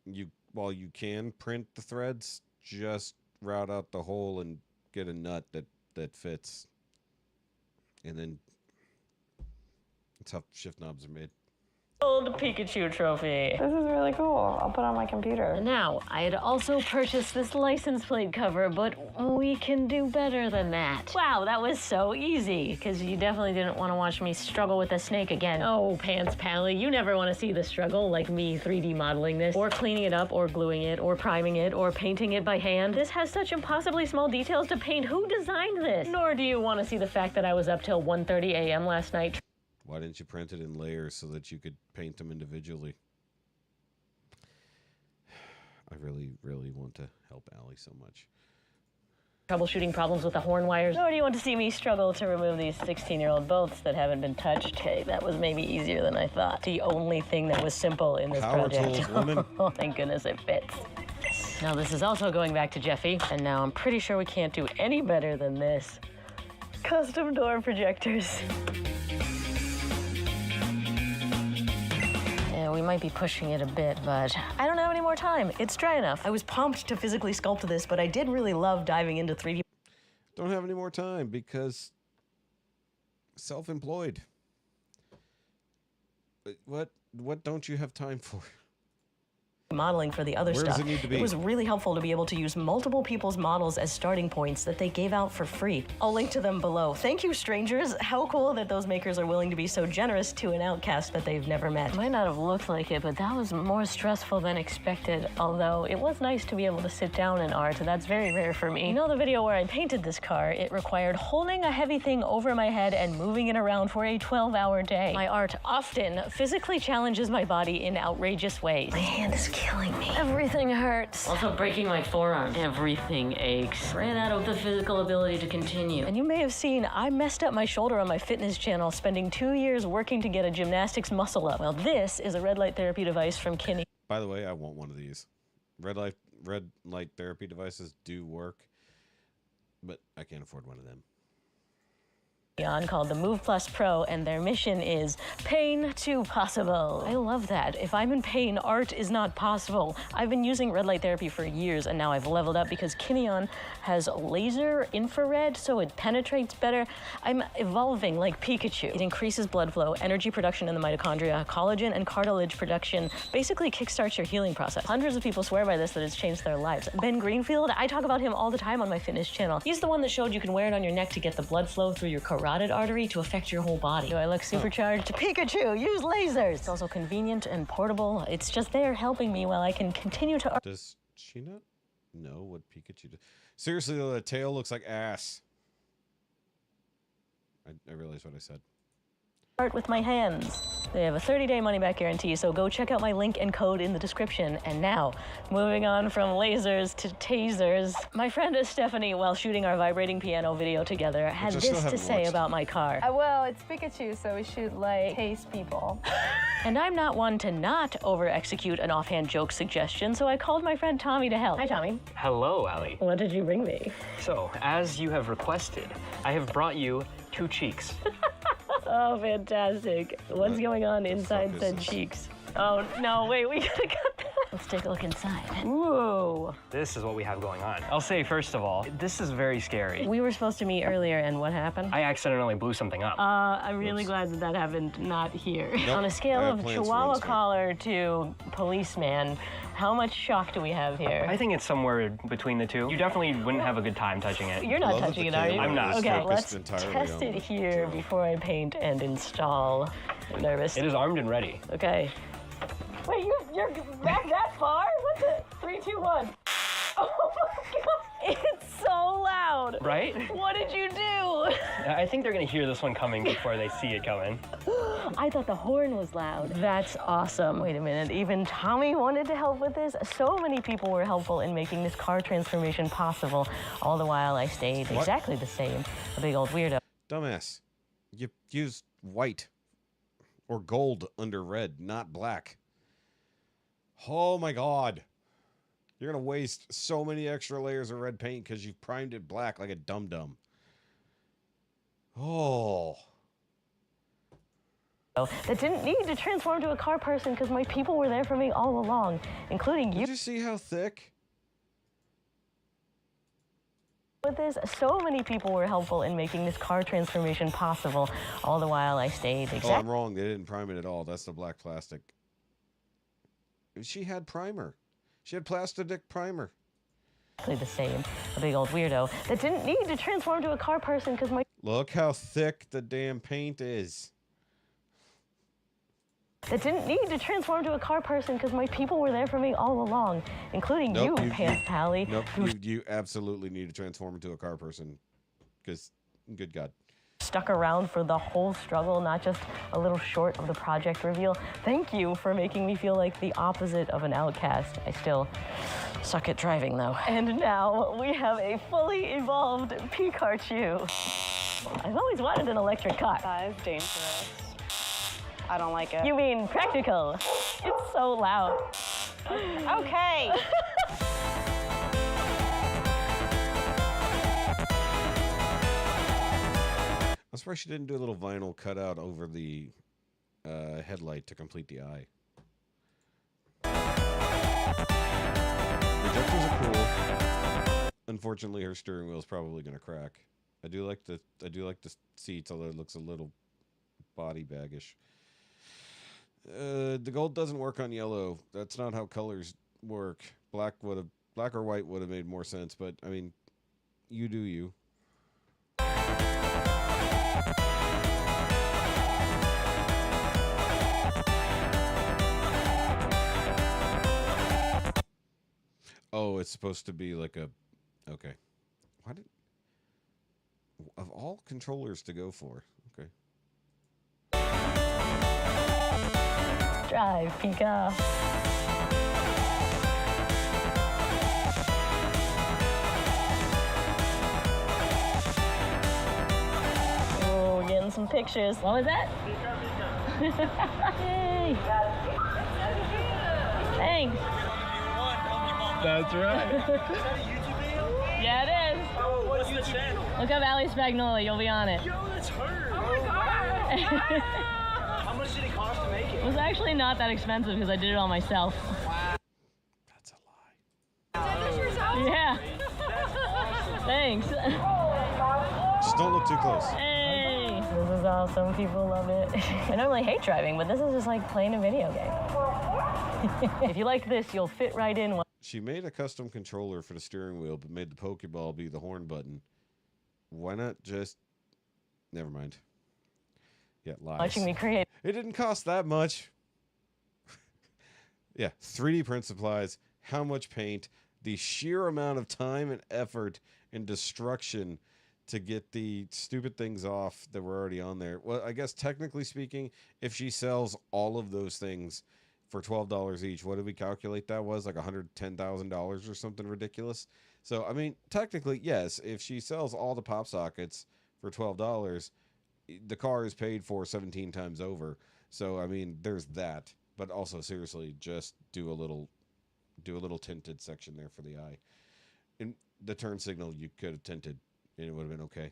while you can print the threads, just route out the hole and get a nut that fits. And then that's how shift knobs are made. Gold Pikachu trophy. This is really cool. I'll put it on my computer. Now, I had also purchased this license plate cover, but we can do better than that. Wow, that was so easy, because you definitely didn't want to watch me struggle with a snake again. Oh, Pants Pally, you never want to see the struggle like me 3D modeling this, or cleaning it up, or gluing it, or priming it, or painting it by hand. This has such impossibly small details to paint. Who designed this? Nor do you want to see the fact that I was up till 1:30 a.m. last night. Why didn't you print it in layers so that you could paint them individually? I really, really want to help Allie so much. Troubleshooting problems with the horn wires. Nor do you want to see me struggle to remove these 16-year-old boats that haven't been touched. Okay, that was maybe easier than I thought. The only thing that was simple in this Power project. tools, woman. Oh, thank goodness it fits. Now this is also going back to Jeffy, and now I'm pretty sure we can't do any better than this. Custom door projectors. Yeah, we might be pushing it a bit, but I don't have any more time. It's dry enough. I was pumped to physically sculpt this, but I did really love diving into 3D. Don't have any more time because self-employed. What don't you have time for? Modeling for the other Where stuff. does it need to be? It was really helpful to be able to use multiple people's models as starting points that they gave out for free. I'll link to them below. Thank you, strangers. How cool that those makers are willing to be so generous to an outcast that they've never met. Might not have looked like it, but that was more stressful than expected. Although it was nice to be able to sit down in art. That's very rare for me. You know the video where I painted this car? It required holding a heavy thing over my head and moving it around for a 12-hour day. My art often physically challenges my body in outrageous ways. My hand is killing me. Everything hurts. Also breaking my forearm. Everything aches. Ran out of the physical ability to continue. And you may have seen, I messed up my shoulder on my fitness channel, spending 2 years working to get a gymnastics muscle up. Well, this is a red light therapy device from Kinney. By the way, I want one of these. Red light therapy devices do work, but I can't afford one of them. Called the Move Plus Pro, and their mission is pain to possible. I love that. If I'm in pain, art is not possible. I've been using red light therapy for years, and now I've leveled up because Kineon has laser infrared, so it penetrates better. I'm evolving like Pikachu. It increases blood flow, energy production in the mitochondria, collagen and cartilage production, basically kickstarts your healing process. Hundreds of people swear by this that it's changed their lives. Ben Greenfield, I talk about him all the time on my fitness channel. He's the one that showed you can wear it on your neck to get the blood flow through your carotid artery to affect your whole body. Do I look supercharged? Pikachu, use lasers! It's also convenient and portable. It's just there helping me while I can continue to... Does she not know what Pikachu does? Seriously, though, the tail looks like ass. I realized what I said. Art with my hands. They have a 30-day money-back guarantee, so go check out my link and code in the description. And now, moving on from lasers to tasers, my friend Stephanie, while shooting our vibrating piano video together, had this to say about my car. Well, it's Pikachu, so we should, like, tase people. And I'm not one to not over-execute an offhand joke suggestion, so I called my friend Tommy to help. Hi, Tommy. Hello, Allie. What did you bring me? So, as you have requested, I have brought you 2 cheeks. Oh, fantastic. What's going on inside said cheeks? Oh, no, wait, we gotta cut that. Let's take a look inside. Whoa. This is what we have going on. I'll say, first of all, this is very scary. We were supposed to meet earlier, and what happened? I accidentally blew something up. I'm really glad that happened not here. Nope. On a scale of Chihuahua collar to policeman, how much shock do we have here? I think it's somewhere between the two. You definitely wouldn't have a good time touching it. You're not touching it, are you? I'm not. Okay, let's test it here before I paint and install. I'm nervous. It is armed and ready. Okay. Wait, you're back that far? What's it? 3, 2, 1. Oh my God, it's so loud. Right? What did you do? loud. I think they're gonna hear this one coming before they see it coming. I thought the horn was loud. That's awesome. Wait a minute, even Tommy wanted to help with this? So many people were helpful in making this car transformation possible. All the while I stayed exactly the same. A big old weirdo. Dumbass. You used white or gold under red, not black. Oh my God. You're going to waste so many extra layers of red paint because you've primed it black like a dum-dum. Oh. That didn't need to transform to a car person because my people were there for me all along, including you. Did you see how thick? With this, so many people were helpful in making this car transformation possible. All the while I stayed Oh, I'm wrong. They didn't prime it at all. That's the black plastic. She had primer. She had plastic primer. Exactly the same. A big old weirdo that didn't need to transform to a car person because my... Look how thick the damn paint is. That didn't need to transform to a car person because my people were there for me all along, including you, Pants Pally. Nope, you absolutely need to transform into a car person because, good God. Stuck around for the whole struggle, not just a little short of the project reveal. Thank you for making me feel like the opposite of an outcast. I still suck at driving, though. And now we have a fully evolved Pikachu. I've always wanted an electric car. That is dangerous. I don't like it. You mean practical? It's so loud. Okay. I'm surprised she didn't do a little vinyl cutout over the headlight to complete the eye. Projectors are cool. Unfortunately, her steering wheel is probably going to crack. I do like the seats, although it looks a little body baggish. The gold doesn't work on yellow. That's not how colors work. Black or white would have made more sense, but I mean, you do you. Oh, it's supposed to be like a... Okay. Why did... Of all controllers to go for. Okay. Drive, Pika. Oh, we're getting some pictures. What was that? Yay! Thanks. That's right. Yeah, it is. Oh, what's the channel? Look up Ali Spagnola. You'll be on it. Yo, that's her. Oh my God. How much did it cost to make it? It was actually not that expensive because I did it all myself. That's a lie. Yeah. Thanks. Just don't look too close. Hey. This is awesome. People love it. I normally hate driving, but this is just like playing a video game. If you like this, you'll fit right in. She made a custom controller for the steering wheel, but made the Pokeball be the horn button. Why not just... Never mind. Yeah, lies. Watching me create. It didn't cost that much. Yeah, 3D print supplies, how much paint, the sheer amount of time and effort and destruction to get the stupid things off that were already on there. Well, I guess technically speaking, if she sells all of those things for $12 each, what did we calculate that was? Like $110,000 or something ridiculous. So, I mean, technically, yes, if she sells all the pop sockets for $12, the car is paid for 17 times over. So, I mean, there's that. But also, seriously, just do a little tinted section there for the eye. And the turn signal you could have tinted, and it would have been okay.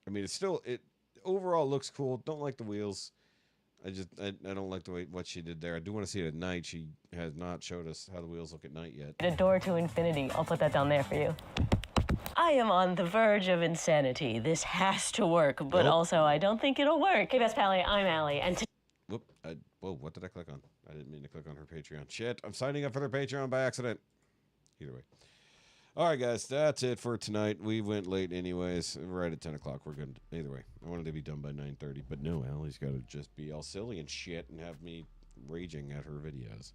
I mean, it overall looks cool. Don't like the wheels. I don't like the way what she did there. I do want to see it at night. She has not showed us how the wheels look at night yet. A door to infinity. I'll put that down there for you. I am on the verge of insanity. This has to work, but also I don't think it'll work. Hey, Best Pally, I'm Allie, and Whoop! Whoa! What did I click on? I didn't mean to click on her Patreon. Shit! I'm signing up for their Patreon by accident. Either way. All right, guys, that's it for tonight. We went late anyways. Right at 10 o'clock. We're good. Either way, I wanted to be done by 9:30, but no, Allie's got to just be all silly and shit and have me raging at her videos.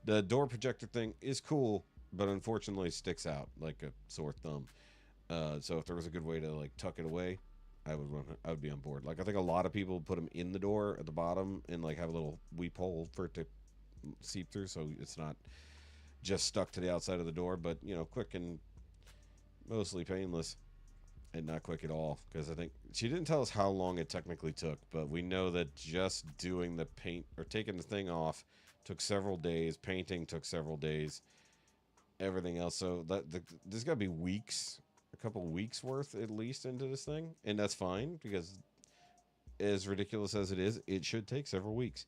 The door projector thing is cool, but unfortunately sticks out like a sore thumb. So if there was a good way to like tuck it away, I would be on board. Like I think a lot of people put them in the door at the bottom and like have a little weep hole for it to seep through, so it's not just stuck to the outside of the door. But you know, quick and mostly painless, and not quick at all. Because I think she didn't tell us how long it technically took, but we know that just doing the paint or taking the thing off took several days. Painting took several days. Everything else, so there's got to be weeks, a couple weeks worth at least into this thing, and that's fine because as ridiculous as it is, it should take several weeks.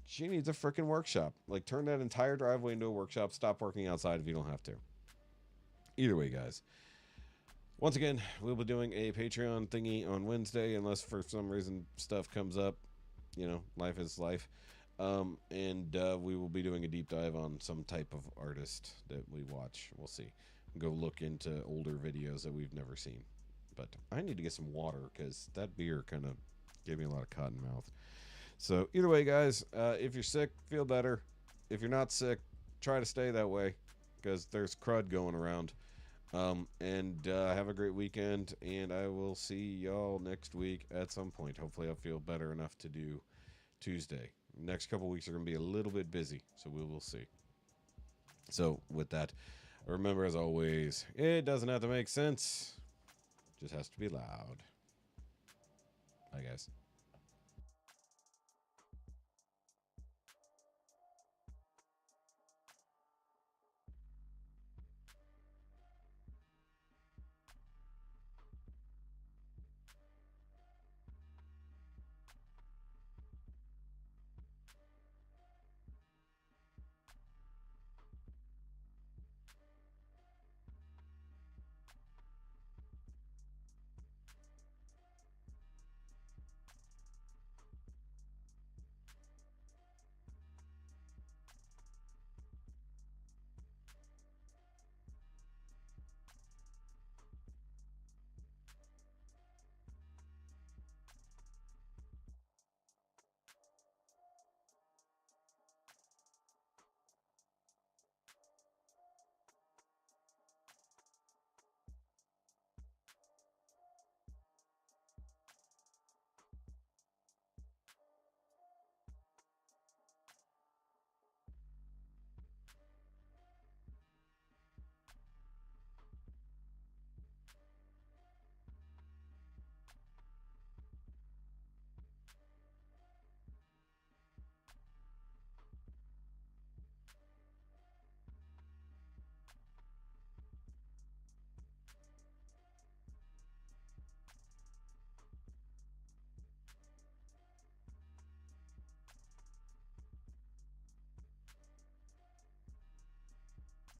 She needs a freaking workshop. Like, turn that entire driveway into a workshop. Stop working outside if you don't have to. Either way, guys. Once again, we'll be doing a Patreon thingy on Wednesday, unless for some reason stuff comes up. You know, life is life. And we will be doing a deep dive on some type of artist that we watch. We'll see. Go look into older videos that we've never seen. But I need to get some water because that beer kind of gave me a lot of cotton mouth. So either way, guys, if you're sick, feel better. If you're not sick, try to stay that way because there's crud going around. And have a great weekend, and I will see y'all next week at some point. Hopefully I'll feel better enough to do Tuesday. Next couple weeks are going to be a little bit busy, so we will see. So with that, remember, as always, it doesn't have to make sense. Just has to be loud. Bye, guys.